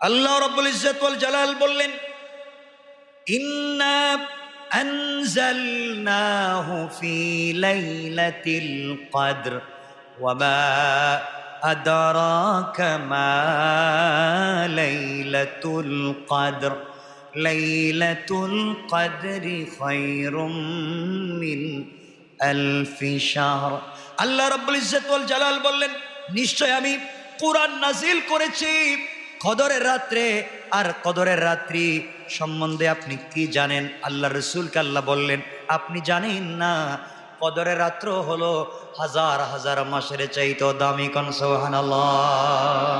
আল্লাহ রাব্বুল ইজ্জত ওয়াল জালাল বললেন, ইন্না আনজালনাহু ফি লাইলাতিল কদর ওয়া মা আদরাকা মা লাইলাতুল কদর লাইলাতুল কদরি খায়রুম মিন আলফি শাহর। আল্লাহ রাব্বুল ইজ্জত ওয়াল জালাল বললেন, নিশ্চয় আমি কুরআন নাজিল করেছি কদরের রাত্রে। আর কদরের রাত্রি সম্বন্ধে আপনি কি জানেন? আল্লাহ রসুলকে আল্লাহ বললেন, আপনি জানেন না? কদরের রাত্র হলো হাজার হাজার মাসের চাইতে দামি। কোন সুবহানাল্লাহ।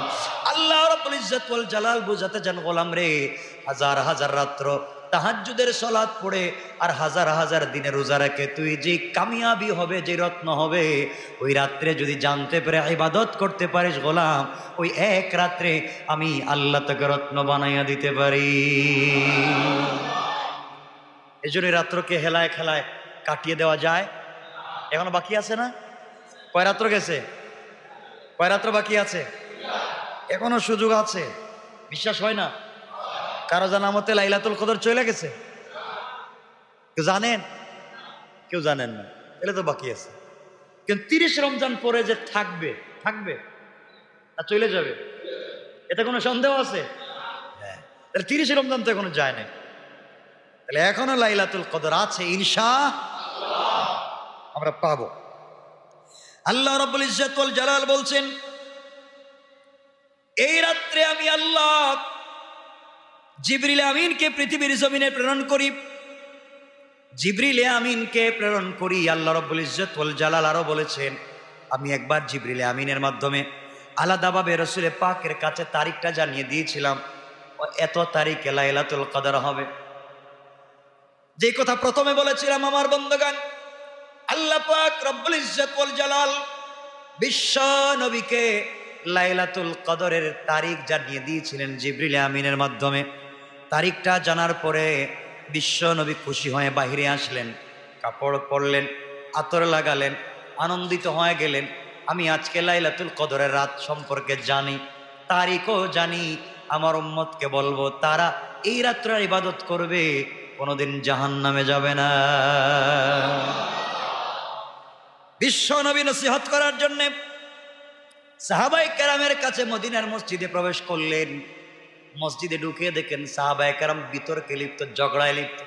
আল্লাহ রাব্বুল ইজ্জত ওয়াল জালাল বুঝাতে চান, গোলাম রে, হাজার হাজার রাত্র তাহাজ্জুদের সালাত পড়ে আর হাজার হাজার দিনে রোজা রেখে তুই যে কামিয়াবি হবে, যে রত্ন হবে, ওই রাত্রে যদি জানতে পারে ইবাদত করতে পারিস গোলাম, ওই এক রাত্রে আমি আল্লাহ তোকে রত্ন বানাইয়া দিতে পারি। এই জন্য রাত্রকে হেলায় খেলায় কাটিয়ে দেওয়া যায়? এখনো বাকি আছে না? কয় রাত্র গেছে? কয় রাত্র বাকি আছে? এখনো সুযোগ আছে। বিশ্বাস হয় না? কারো জানা মতে লাইলাতুল কদর চলে গেছে? কেউ জানেন? কেউ জানেন না। এলে তো বাকি আছে। কিন্তু 30 রমজান পরে যে থাকবে থাকবে না চলে যাবে, এতে কোনো সন্দেহ আছে? হ্যাঁ, তাহলে 30 রমজান তো এখনো যায় না, তাহলে এখনো লাইলাতুল কদর আছে, ইনশাআল্লাহ আমরা পাবো। আল্লাহ রাব্বুল ইজ্জত ওয়াল জালাল বলছেন, এই রাত্রে আমি আল্লাহ জিবরিল আমিনকে পৃথিবীর জমিনে প্রেরণ করি। জিবরিল আমিনকে প্রেরণ করি। আল্লাহ রাব্বুল ইজ্জত ওয়াল জালাল আরো বলেছেন, আমি একবার জিবরিল আমিনের মাধ্যমে আলাদাভাবে রাসূল পাকের কাছে তারিখটা জানিয়ে দিয়েছিলাম, এত তারিখে লাইলাতুল কদর হবে। যে কথা প্রথমে বলেছিলাম আমার বন্ধুগণ, আল্লাহ পাক রব্বুল ইজ্জত ওয়াল জালাল বিশ্ব নবীকে লাইলাতুল কদরের তারিখ জানিয়ে দিয়েছিলেন জিবরিল আমিনের মাধ্যমে। তারিখটা জানার পরে বিশ্ব নবী খুশি হয়ে বাহিরে আসলেন, কাপড় পরলেন, আতর লাগালেন, আনন্দিত হয়ে গেলেন। আমি আজকে লাইলাতুল কদরের রাত সম্পর্কে জানি, তারিখও জানি। আমার উম্মতকে বলবো তারা এই রাত্রে ইবাদত করবে, কোনোদিন জাহান্নামে যাবে না। বিশ্ব নবী নসিহত করার জন্য সাহাবায়ে কেরামের কাছে মদিনার মসজিদে প্রবেশ করলেন। মসজিদে ঢুকে দেখেন সাহাবায়ে কেরাম বিতর্কে লিপ্ত, ঝগড়ায় লিপ্ত।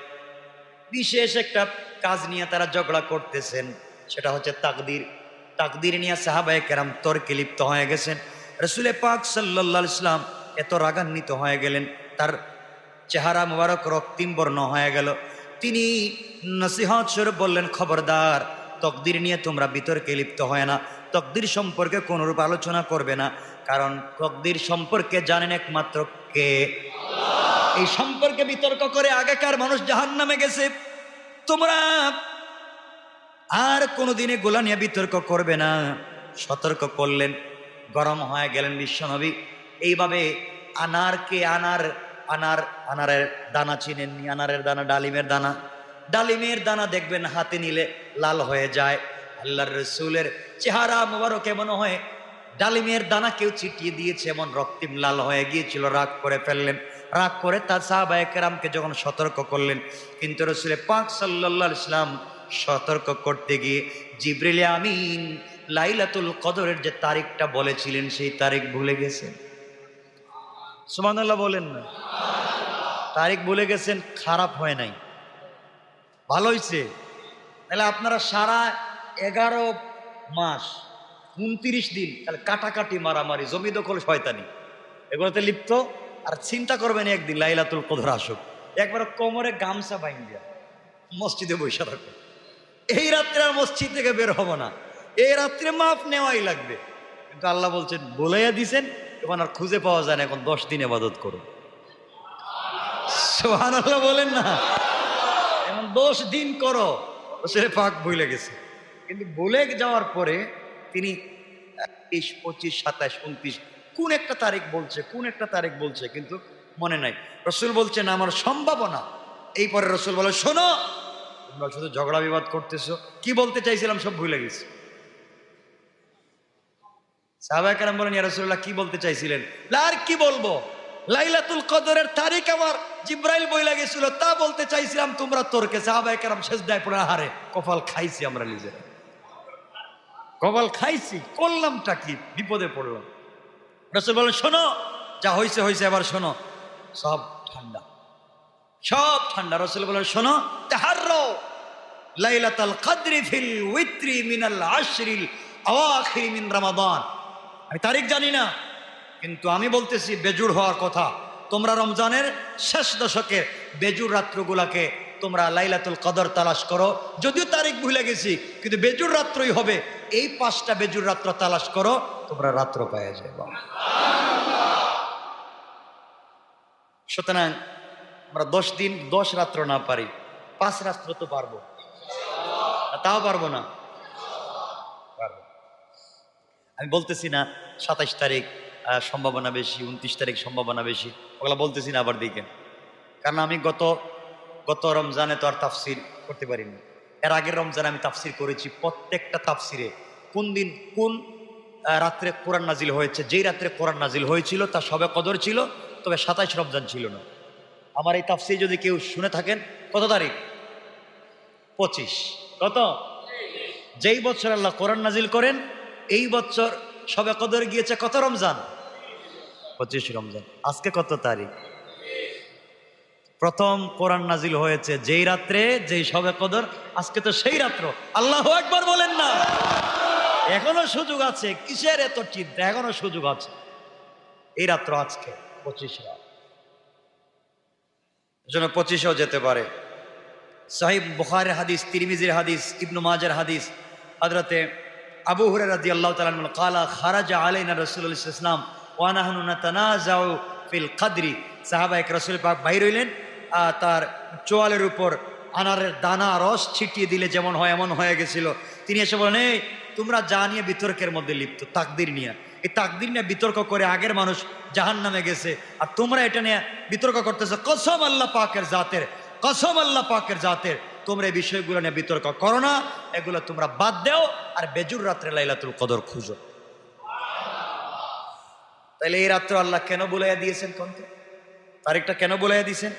বিশেষ একটা কাজ নিয়ে তারা ঝগড়া করতেছেন, সেটা হচ্ছে তাকদীর। তাকদীর নিয়ে সাহাবায়ে কেরাম তর্কে লিপ্ত হয়ে গেছেন। রাসূল পাক সাল্লাল্লাহু আলাইহি ওয়াসাল্লাম এত রাগান্বিত হয়ে গেলেন, তার চেহারা মুবারক রক্তিম বর্ণ হয়ে গেল। তিনি নসিহত স্বরূপ বললেন, খবরদার, তকদির নিয়ে তোমরা বিতর্কে লিপ্ত হয় না, তকদির সম্পর্কে কোনরূপ আলোচনা করবে না, কারণ তকদির সম্পর্কে জানেন একমাত্র কে? আল্লাহ। এই সম্পর্কে বিতর্ক করে আগেকার মানুষ জাহান্নামে গেছে, তোমরা আর কোনোদিনে গোলা নিয়ে বিতর্ক করবে না, সতর্ক করলেন। গরম হয়ে গেলেন বিশ্বনবী। এইভাবে আনারকে আনারের দানা চিনেননি? আনারের দানা, ডালিমের দানা। ডালিমের দানা দেখবেন হাতে নিলে লাল হয়ে যায়। আল্লাহর রাসূলের চেহারা মোবারক মনে হয় ডালিমের দানা কেউ ছিটিয়ে দিয়েছে, এমন রক্তিম লাল হয়ে গিয়েছিল। রাগ করে ফেললেন। রাগ করে তার সাহাবায়ে কেরামকে যখন সতর্ক করলেন, কিন্তু রাসূল পাক সাল্লাল্লাহু আলাইহি ওয়াসাল্লাম সতর্ক করতে গিয়ে জিবরিল আমিন লাইলাতুল কদরের যে তারিখটা বলেছিলেন সেই তারিখ ভুলে গেছেন। সুবহানাল্লাহ বলেন না? তারিখ ভুলে গেছেন, খারাপ হয় নাই, ভালো হয়েছে। তাহলে আপনারা সারা 11 মাস 29 দিন তাহলে কাটাকাটি, মারামারি, জমি দখল, শয়তানি, এগুলোতে লিপ্ত। আর চিন্তা করবেন একদিন লাইলাতুল কদর আসুক, একবার কোমরে গামছা বাইন্ধা মসজিদে বসে থাকো, এই রাত্রে আর মসজিদ থেকে বের হবো না, এই রাত্রে মাফ নেওয়াই লাগবে। কিন্তু আল্লাহ বলছেন, বলাইয়া দিছেন, এখন আর খুঁজে পাওয়া যায় না, এখন 10 দিন ইবাদত করো। সুবহানাল্লাহ বলেন না? এখন 10 দিন করো। সে পাক ভুলে গেছে, কিন্তু ভুলে যাওয়ার পরে তিনি 21, 25, 27, 29 কোন একটা তারিখ বলছে কিন্তু মনে নাই। রাসূল বলছেন আমার সম্ভাবনা। এই পরে রাসূল বলে, শোনো, তোমরা শুধু ঝগড়া বিবাদ করতেছো, কি বলতে চাইছিলাম সব ভুলে গেছি। সাহাবায়ে কেরাম বলেন, ইয়া রাসূলুল্লাহ কি বলতে চাইছিলেন? আর কি বলবো, লাইলাতুল কদরের তারিখ আমার জিব্রাইল বইলা গেছিল, তা বলতে চাইছিলাম তোমরা তর্কে। সাহাবায়ে কেরাম সেজদায় পড়ে হারে কপাল খাইছি আমরা নিজেরা, কপাল খাইছি, করলামটা কি, বিপদে পড়লাম। রাসূল বলেন শোনো, যা হয়েছে হয়েছে, এবার শোনো, সব ঠান্ডা, সব ঠান্ডা। রাসূল বলেন শোনো, তাহাররু লাইলাতুল কদরি ফিল উইত্রি মিনাল আশরিল আওয়াখির মিন রমাদান। আমি তারিখ জানি না, কিন্তু আমি বলতেছি বেজুর হওয়ার কথা। তোমরা রমজানের শেষ দশকের বেজুর রাত্রগুলাকে তোমরা লাইলাতুল কদর তালাশ করো। যদিও তারিখ ভুলে গেছি, কিন্তু বেজুর রাত্রই হবে। এই 5টা বেজুর রাত্র তালাশ করো, তোমরা রাত্র পাওয়া যাবে। সুতরাং আমরা 10 দিন 10 রাত্র না পারি, 5 রাত্র তো পারবো, তাও পারবো না, পারবো। আমি বলতেছি না 27 তারিখ সম্ভাবনা বেশি, 29 তারিখ সম্ভাবনা বেশি, ওগুলা বলতেছি না আবার দিকে। কারণ আমি গত রমজানে তো আর তাফসির করতে পারিনি। এর আগের রমজানে আমি তাফসির করেছি। প্রত্যেকটা তাফসিরে কোন দিন কোন রাত্রে কোরআন নাজিল হয়েছে, যেই রাত্রে কোরআন নাজিল হয়েছিল তা সবে কদর ছিল, তবে 27 রমজান ছিল না। আমার এই তাফসির যদি কেউ শুনে থাকেন, কত তারিখ? 25। কত? যেই বছর আল্লাহ কোরআন নাজিল করেন এই বছর সবে কদর গিয়েছে কত রমজান? 25 রমজান। আজকে কত তারিখ? প্রথম কোরআন নাজিল হয়েছে যেই রাত্রে, যেই সবে কদর, আজকে তো সেই রাত্র। আল্লাহু আকবার বলেন না? এখনো সুযোগ আছে, কিসের এত চিন্তা? এখনো সুযোগ আছে। এই রাত্র আজকে 25 রাত, এজন্য 25-এও যেতে পারে। সহিহ বুখারীর হাদিস, তিরমিজির হাদিস, ইবনে মাজার হাদিস, হযরতে আবু হুরায়রা রাদিয়াল্লাহু তাআলা আনহু قال خرج علينا رسول الله صلى الله عليه وسلم ونحن نتنازع في القدر। সাহাবায়ে রাসূল পাক বাইর হইলেন, তার চোয়ালের উপর আনারের দানা রস ছিটিয়ে দিলে যেমন হয় এমন হয়ে গেছিল। তিনি এসে বলেন, এই তোমরা যা নিয়ে বিতর্কের মধ্যে লিপ্ত, তাকদীর নিয়ে, এই তাকদীর নিয়ে বিতর্ক করে আগের মানুষ জাহান্নামে গেছে, আর তোমরা এটা নিয়ে বিতর্ক করতেছো। কসম আল্লাহ পাকের জাতের, কসম আল্লাহ পাকের জাতের, তোমরা এই বিষয়গুলো নিয়ে বিতর্ক করো না, এগুলো তোমরা বাদ দাও, আর বেজুর রাত্রে লাইলাতুল কদর খুঁজো। তাহলে এই রাত্র আল্লাহ কেন বলাইয়া দিয়েছেন? কোন তারিখটা কেন বলাইয়া দিয়েছেন?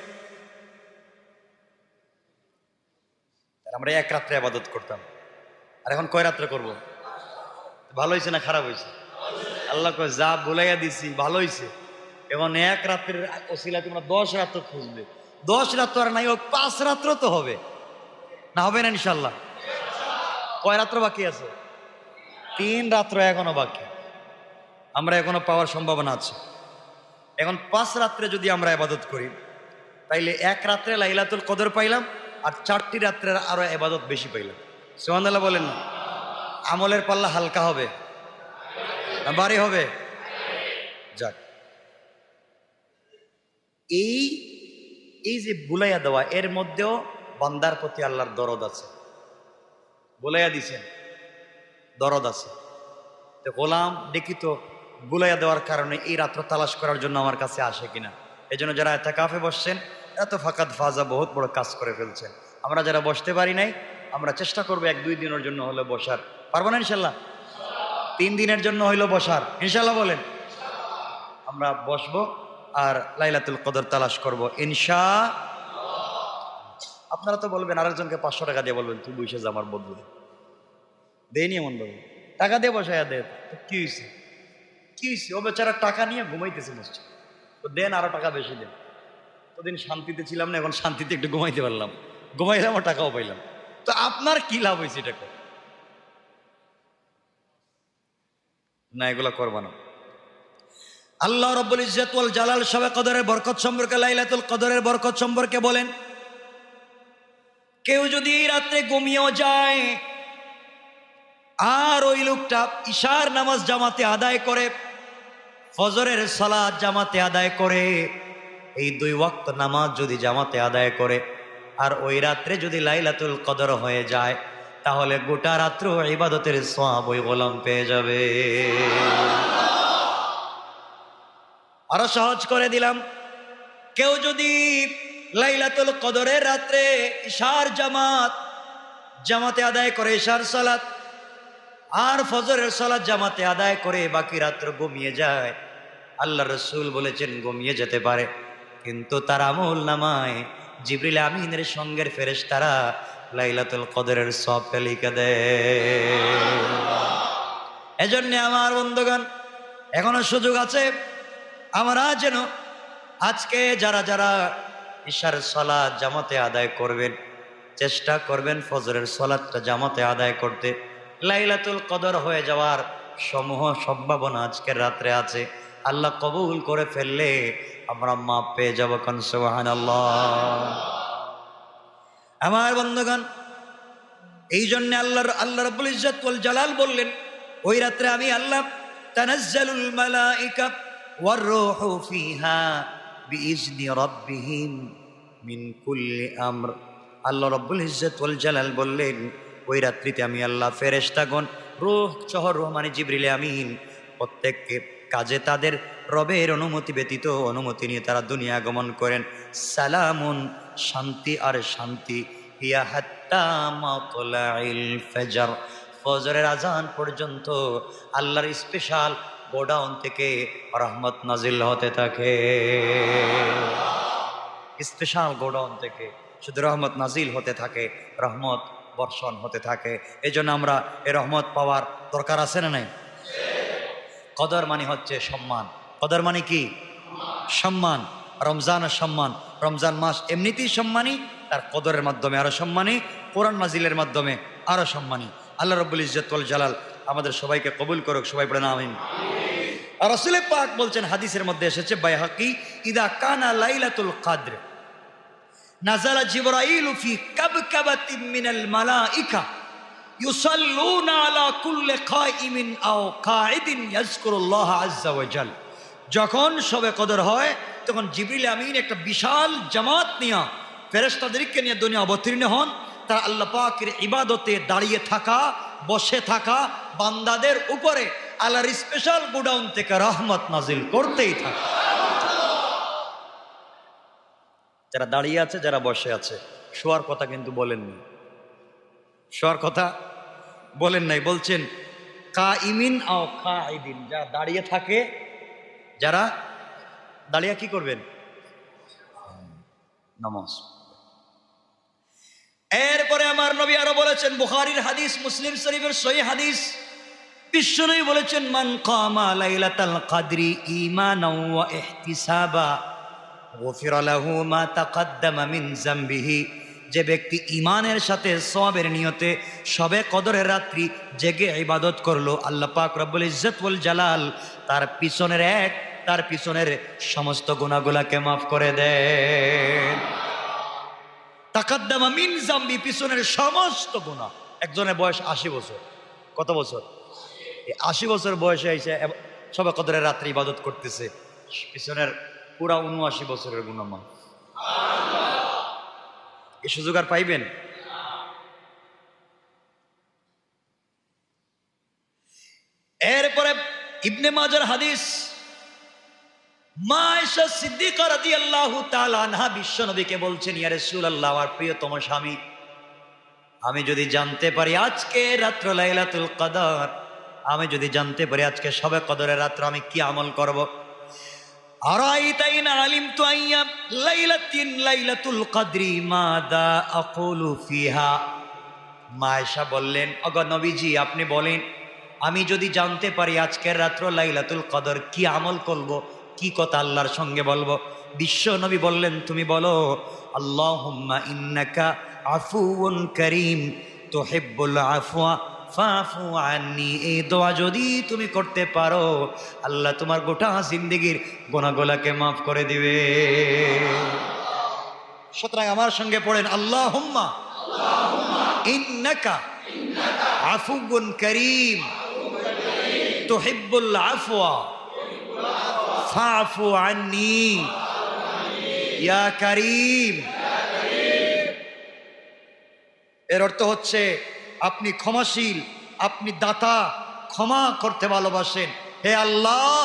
আমরা এক রাত্রে ইবাদত করতাম, আর এখন কয় রাত্রে করব? ভালো হয়েছে না খারাপ হয়েছে? আল্লাহ কয় যা বলাইয়া দিছি ভালো হয়েছে। এখন এক রাত্রের ওসিলা তোমরা 10 রাত্র খুঁজবে। 10 রাত্র আর নাই হোক, 5 রাত্র তো হবে না? হবে না ইনশাল্লাহ? কয় রাত্র বাকি আছে? 3 রাত্র এখনো বাকি, আমরা এখনো পাওয়ার সম্ভাবনা আছে। এখন 5 রাত্রে যদি আমরা ইবাদত করি, তাইলে এক রাত্রে লাইলাতুল কদর পাইলাম, আর 4টি রাত্রের আরো ইবাদত বেশি পাইলাম। সুবহানাল্লাহ বলেন না? আমলের পাল্লা হালকা হবে না ভারী হবে? যাক, এই যে বুলাইয়া দেওয়া, এর মধ্যেও বান্দার প্রতি আল্লাহর দরদ আছে। বুলাইয়া দিছেন, দরদ আছে। তো গোলাম দেখি তো বুলাইয়া দেওয়ার কারণে এই রাত্র তালাশ করার জন্য আমার কাছে আসে কিনা। এই জন্য যারা ইতিকাফে বসছেন, এত ফাকাত ফাজা বহুত বড় কাজ করে ফেলছেন। আমরা যারা বসতে পারি নাই, আমরা চেষ্টা করবো 1-2 দিনের জন্য হলে বসার। পারবো না ইনশাল্লাহ? 3 দিনের জন্য হইলো বসার, ইনশাল্লাহ বলেন? আমরা বসবো আর লাইলাতুল কদর তালাশ করবো ইনশাআল্লাহ। আপনারা তো বলবেন, আরেকজনকে 500 টাকা দিয়ে বলবেন তুই বসে যা আমার বদলে। দেয়নি এমন বলবো, টাকা দিয়ে বসাইয়া দে। কি হয়েছে? কি হয়েছে? ও বেচারা টাকা নিয়ে ঘুমাইতেছে মসজিদ, তো দেন আরো টাকা বেশি দেন। ওদিন শান্তিতে ছিলাম না, এখন শান্তিতে একটু ঘুমাইতে পারলাম, ঘুমাইলাম আর টাকাও পাইলাম। তো আপনার কি লাভ হয়েছে? এটা না, এগুলা করবা না। আল্লাহ রাব্বুল ইজ্জত ওয়াল জালাল শবে কদরের বরকত সম্পর্কে, লাইলাতুল কদরের বরকত সম্পর্কে বলেন, কেউ যদি এই রাত্রে ঘুমিয়েও যায় আর ওই লোকটা ইশার নামাজ জামাতে আদায় করে, ফজরের সালাত জামাতে আদায় করে, এই 2 ওয়াক্ত নামাজ যদি জামাতে আদায় করে, আর ওই রাত্রে যদি লাইলাতুল কদর হয়ে যায়, তাহলে গোটা রাত্র ইবাদতের সওয়াব ওই গোলাম পেয়ে যাবে। আরো সহজ করে দিলাম, কেউ যদি লাইলাতুল কদরের রাত্রে ইশার জামাতে আদায় করে, ইশার সালাত আর ফজরের সালাত জামাতে আদায় করে বাকি রাত্র ঘুমিয়ে যায়, আল্লাহ রসুল বলেছেন ঘুমিয়ে যেতে পারে, কিন্তু তার আমল নামায় জিবরিল আমিনের সঙ্গের ফেরেশতারা লাইলাতুল কদরের সওয়াবটা লিখে দেয়। এজন্য আমার বন্ধুগণ, এখনো সুযোগ আছে, আমরা যেন আজকে যারা যারা ইশার সালাত জামাতে আদায় করবেন, চেষ্টা করবেন ফজরের সালাতটা জামাতে আদায় করতে। লাইলাতুল কদর হয়ে যাওয়ার সমূহ সম্ভাবনা আজকের রাত্রে আছে। আল্লাহ কবুল করে ফেললে আমরা মাপ পেয়ে যাবো। কোন সুবহানাল্লাহ। আমার বন্ধুগণ, এই জন্য আল্লাহ রাব্বুল ইজ্জত ওয়াল জালাল বললেন, ওই রাত্রে আমি আল্লাহ তানাজ্জালুল মালাইকা ওয়ার রূহু ফিহা বিইজনি রাব্বিহিম মিন কুল্লি আমর। আল্লাহ রাব্বুল ইজ্জত ওয়াল জালাল বললেন, ওই রাত্রিতে আমি আল্লাহ ফেরেশতাগণ, রূহ শহর রূহ মানে জিবরিল আমিন, প্রত্যেককে কাজে তাদের রবের অনুমতি ব্যতীত অনুমতি নিয়ে তারা দুনিয়া আগমন করেন। সালামুন, শান্তি আর শান্তি, হিয়া হাত্তা মাতলাইল ফজর, ফজরের আজান পর্যন্ত আল্লাহর স্পেশাল গোডাউন থেকে রহমত নাজিল হতে থাকে। স্পেশাল গোডাউন থেকে শুধু রহমত নাজিল হতে থাকে, রহমত বর্ষণ হতে থাকে। এই জন্য আমরা এই রহমত পাওয়ার দরকার আছে না নাই? কদর মানে হচ্ছে সম্মান। কদর মানে কি? সম্মান। রমজানের সম্মান, রমজান মাস এমনিতেই সম্মানী, তার কদরের মাধ্যমে আরো সম্মানী, কোরআন নাজিলের মাধ্যমে আরো সম্মানী। আল্লাহ রাব্বুল ইজ্জত ওয়াল জালাল আমাদের সবাইকে কবুল করুক। সবাই পড়েন আমিন। আর রাসূল পাক বলছেন, হাদিসের মধ্যে এসেছে বাইহাকি, ইদা কানা লাইলাতুল কদর নাযালা জিবরাইল ফি কাবকাবাতিন মিনাল মালাইকা ইউসাল্লুনা আলা কুল্লি কাইমিন আও কাঈদিন ইয়াজকুরুল্লাহ আযজা ওয়া জাল। যখন শবে কদর হয় তখন জিবরিল আমিন একটা বিশাল জামাত নিয়ে ফেরেশতাদেরকে নিয়ে দুনিয়া অবতীর্ণ হন। তারা আল্লাহ পাকের ইবাদতে দাঁড়িয়ে থাকা, বসে থাকা বান্দাদের উপরে আল্লাহর স্পেশাল গোডাউন থেকে রহমত নাজিল করতেই থাকে। যারা দাঁড়িয়ে আছে, যারা বসে আছে, শোয়ার কথা কিন্তু বলেননি, শোয়ার কথা বলেন নাই। বলছেন কাইমিন আও কাঈদিন, যারা দাঁড়িয়ে থাকে, যারা দাঁড়িয়ে কি করবেন? নামাজ। এরপরে আমার নবী আরো বলেছেন, বুখারীর হাদিস, মুসলিম শরীফের সহিহ হাদিস, বিশ্বনবী বলেছেন, মান কামা লাইলাতাল কদরি ঈমানাও ওয়া ইহতিসাবা গুফিরা লাহু মা তাকদ্দামা মিন যামবিহি। যে ব্যক্তি ঈমানের সাথে সওয়াবের নিয়তে শবে কদরের রাত্রি জেগে ইবাদত করলো, আল্লাহ পাক রব্বুল ইজ্জত ওয়াল জালাল তার পিছনের সমস্ত গুনাহগুলোকে maaf করে দেন। তাকাদ্দামা মিন যামবি, পিছনের সমস্ত গুনাহ। একজনের বয়স 80 বছর। কত বছর? 80 বছর বয়সে এসে শবে কদরের রাত্রি ইবাদত করতেছে, পিছনের পুরা 79 বছরের গুনাহ মাফ। এই সুযোগ আর পাইবেন? এরপরে ইবনে মাজার হাদিস, মা আয়েশা সিদ্দিকা রাদিয়াল্লাহু তাআলা আনহা বিশ্বনবীকে বলছেন, ইয়া রাসূলুল্লাহ, আমার প্রিয়তম স্বামী, আমি যদি জানতে পারি আজকে রাত্র লাইলাতুল কদর, আমি যদি জানতে পারি আজকে শবে কদরের রাত্র, আমি কি আমল করব? আরাইতা ইন আলিমতু আইয়া লাইলাতুল কদরি মাদা আকুলু ফিহা। মা আয়েশা বললেন, ওগো নবীজি, আপনি বলেন, আমি যদি জানতে পারি আজকের রাত্র লাইলাতুল কদর, কি আমল করব, কি কথা আল্লাহর সঙ্গে বলবো? বিশ্ব নবী বললেন, তুমি বলো, আল্লাহুম্মা ইন্নাকা আফুউন কারীম তুহিব্বুল আফওয়া ফাফু আন্নি। এই দোয়া যদি তুমি করতে পারো, আল্লাহ তোমার গোটা জিন্দেগির গুনাহগুলোকে মাফ করে দিবে। সুতরাং আমার সঙ্গে পড়েন, আল্লাহুম্মা ইন্নাকা আফুউন কারীম তুহিব্বুল আফওয়া ফাফু আন্নি ইয়া কারীম। এর অর্থ হচ্ছে, আপনি ক্ষমাশীল, আপনি দাতা, ক্ষমা করতে ভালোবাসেন, হে আল্লাহ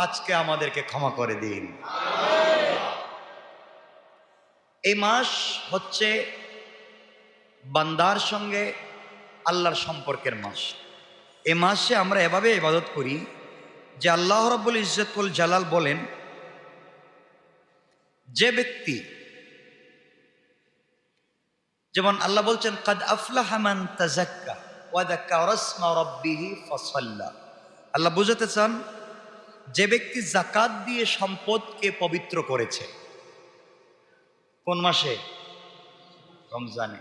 আজকে আমাদেরকে ক্ষমা করে দিন। এই মাস হচ্ছে বান্দার সঙ্গে আল্লাহর সম্পর্কের মাস। এই মাসে আমরা এভাবে ইবাদত করি যে আল্লাহ রাব্বুল ইজ্জতুল জালাল বলেন, যে ব্যক্তি, যেমন আল্লাহ বলছেন কাদ আফলাহা মান তাযাক্কা ওয়া যাকারা ইসমা রাব্বিহি ফাসাল্লা। আল্লাহ বুঝাতে চান যে ব্যক্তি যাকাত দিয়ে সম্পদকে পবিত্র করেছে। কোন মাসে? রমজানে।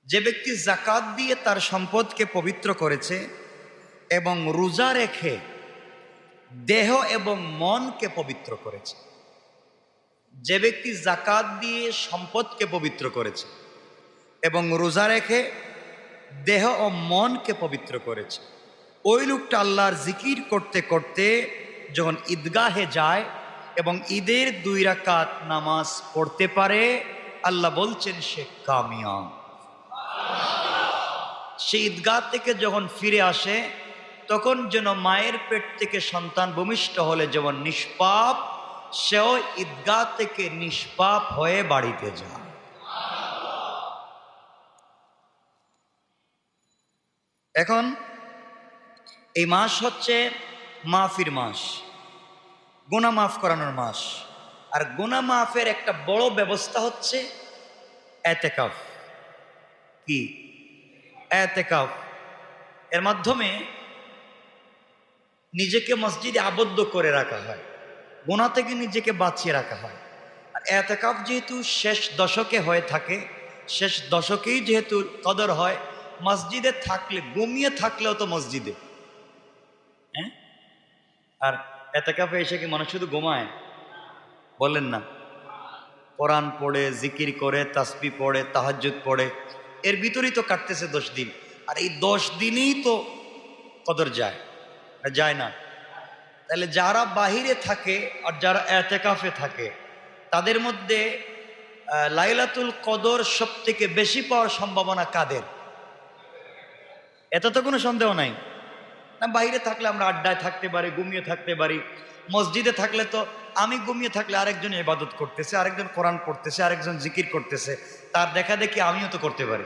যে ব্যক্তি যাকাত দিয়ে তার সম্পদকে পবিত্র করেছে এবং রোজা রেখে দেহ এবং মনকে পবিত্র করেছে। যে ব্যক্তি যাকাত দিয়ে সম্পদকে পবিত্র করেছে এবং রোজা রেখে দেহ ও মনকে পবিত্র করেছে, ওই লোকটা আল্লাহর জিকির করতে করতে যখন ঈদগাহে যায় এবং ঈদের 2 রাকাত নামাজ পড়তে পারে, আল্লাহ বলছেন সে কামিয়াব। সে ঈদগাহ থেকে যখন ফিরে আসে তখন যেন মায়ের পেট থেকে সন্তান ভূমিষ্ঠ হলে যেমন নিষ্পাপ, সেও ঈদগাহ থেকে নিষ্পাপ হয়ে বাড়িতে যায়। এখন এই মাস হচ্ছে মাফির মাস, গুনাহ মাফ করানোর মাস। আর গুনাহ মাফের একটা বড় ব্যবস্থা হচ্ছে এতেকাফ। কি? এতেকাফ। এর মাধ্যমে নিজেকে মসজিদে আবদ্ধ করে রাখা হয়, গুনাহ থেকে নিজেকে বাঁচিয়ে রাখা হয়। আর এতেকাফ যেহেতু শেষ দশকে হয়ে থাকে, শেষ দশকেই যেহেতু কদর হয়, মসজিদে থাকলে, ঘুমিয়ে থাকলেও তো মসজিদে, হ্যাঁ। আর এতেকাফে এসে কি মানুষ শুধু ঘুমায়? বলেন না, কোরআন পড়ে, জিকির করে, তাসবিহ পড়ে, তাহাজ্জুদ পড়ে, এর ভিতরেই তো কাটতেছে 10 দিন। আর এই 10 দিনেই তো কদর যায়, যায় না? তাহলে যারা বাহিরে থাকে আর যারা এতেকাফে থাকে, তাদের মধ্যে লাইলাতুল কদর সব থেকে বেশি পাওয়ার সম্ভাবনা কাদের? এত তো কোনো সন্দেহ নাই না। বাইরে থাকলে আমরা আড্ডায় থাকতে পারি, ঘুমিয়ে থাকতে পারি। মসজিদে থাকলে তো আমি ঘুমিয়ে থাকলে আরেকজন ইবাদত করতেছে, আরেকজন কোরআন পড়তেছে, আরেকজন জিকির করতেছে, তার দেখা দেখি আমিও তো করতে পারি।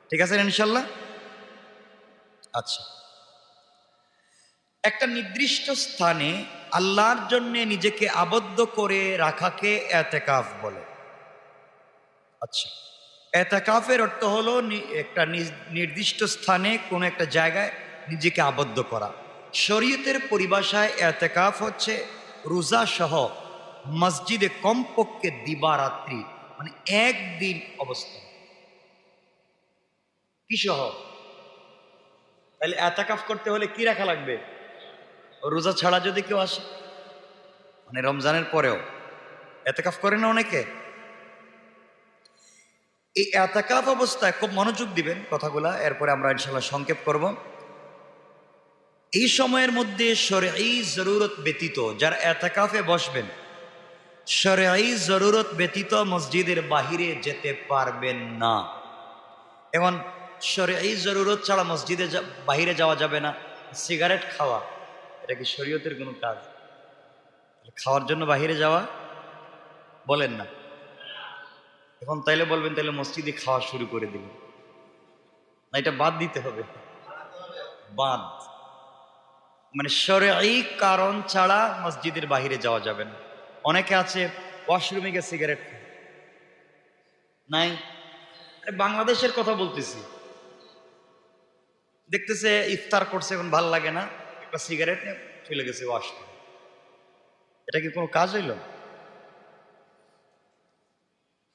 ঠিক আছে ইনশাল্লাহ? আচ্ছা, একটা নির্দিষ্ট স্থানে আল্লাহর জন্য নিজেকে আবদ্ধ করে রাখাকে এতেকাফ বলে। আচ্ছা, এতেকাফের অর্থ হলো একটা নির্দিষ্ট স্থানে কোনো একটা জায়গায় নিজেকে আবদ্ধ করা। শরীয়তের পরিভাষায় এতেকাফ হচ্ছে রোজা সহ মসজিদে কমপক্ষে দিবারাত্রি, মানে একদিন অবস্থান। কি সহ? তাহলে এতেকাফ করতে হলে কি রাখা লাগবে? রোজা ছাড়া যদি কেউ আসে, মানে রমজানের পরেও এতেকাফ করে না অনেকে, এই এতেকাফ অবস্থায় খুব মনোযোগ দিবেন কথাগুলা, এরপরে আমরা ইনশাআল্লাহ সংক্ষেপ করব। এই সময়ের মধ্যে শরঈ জরুরত ব্যতীত যারা এতেকাফে বসবেন, শরঈ জরুরত ব্যতীত মসজিদের বাহিরে যেতে পারবেন না। এখন শরঈ জরুরত ছাড়া মসজিদে বাহিরে যাওয়া যাবে না। সিগারেট খাওয়া, এটা কি শরীয়তের কোনো কাজ? খাওয়ার জন্য বাহিরে যাওয়া? বলেন না। এখন তাইলে বলবেন তাইলে মসজিদে খাওয়া শুরু করে দিবেন না, এটা বাদ দিতে হবে। বাদ, মানে শরঈ কারণ ছাড়া মসজিদের বাহিরে যাওয়া যাবে না। অনেকে আছে ওয়াশরুমে গিয়ে সিগারেট খায়, নাই? বাংলাদেশের কথা বলতেছি, দেখতেছে ইফতার করছে, এখন ভাল লাগে না, একটা সিগারেট নিয়ে চলে গেছে ওয়াশরুম। এটা কি কোনো কাজ হইল?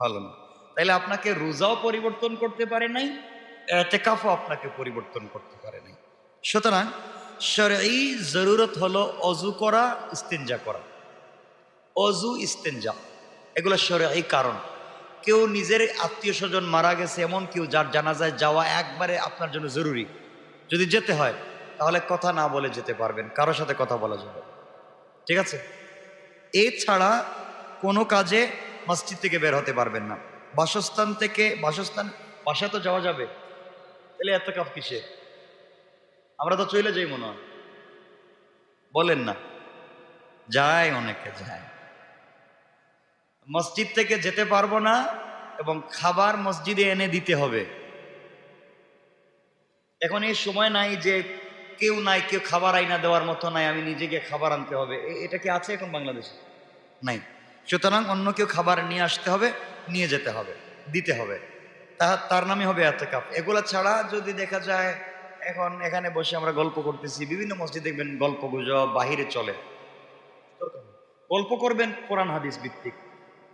ভালো না। তাইলে আপনাকে রোজাও পরিবর্তন করতে পারে নাই, এতেকাফও আপনাকে পরিবর্তন করতে পারে নাই। সুতরাং শরঈ জরুরত হলো অজু করা, ইস্তেঞ্জা করা। অজু, ইস্তেঞ্জা এগুলো শরঈ কারণ। কেউ নিজের আত্মীয় স্বজন মারা গেছে, এমন কেউ যার জানাজায় যাওয়া একবারে আপনার জন্য জরুরি, যদি যেতে হয় তাহলে কথা না বলে যেতে পারবেন, কারোর সাথে কথা বলা যাবে, ঠিক আছে? এছাড়া কোনো কাজে মসজিদ থেকে বের হতে পারবেন না। বাসস্থান থেকে বাসা তো যাওয়া যাবে, তাহলে এতেকাফ কিসে? আমরা তো চলে যাই মনে হয়, বলেন না? যায়, অনেকে যায়। মসজিদ থেকে যেতে পারবো না এবং খাবার মসজিদে এনে দিতে হবে। এখন এই সময় নাই যে কেউ নাই, কেউ খাবার আইনা দেওয়ার মতো নাই, আমি নিজে গিয়ে খাবার আনতে হবে, এটা কি আছে এখন বাংলাদেশে? নাই। সুতরাং অন্য কেউ খাবার নিয়ে আসতে হবে, নিয়ে যেতে হবে, দিতে হবে, তার নামই হবে এতেকাফ। এগুলা ছাড়া যদি দেখা যায় এখন এখানে বসে আমরা গল্প করতেছি, বিভিন্ন মসজিদ দেখবেন গল্প গুজব বাহিরে চলে, গল্প করবেন কোরআন হাদিস ভিত্তিক,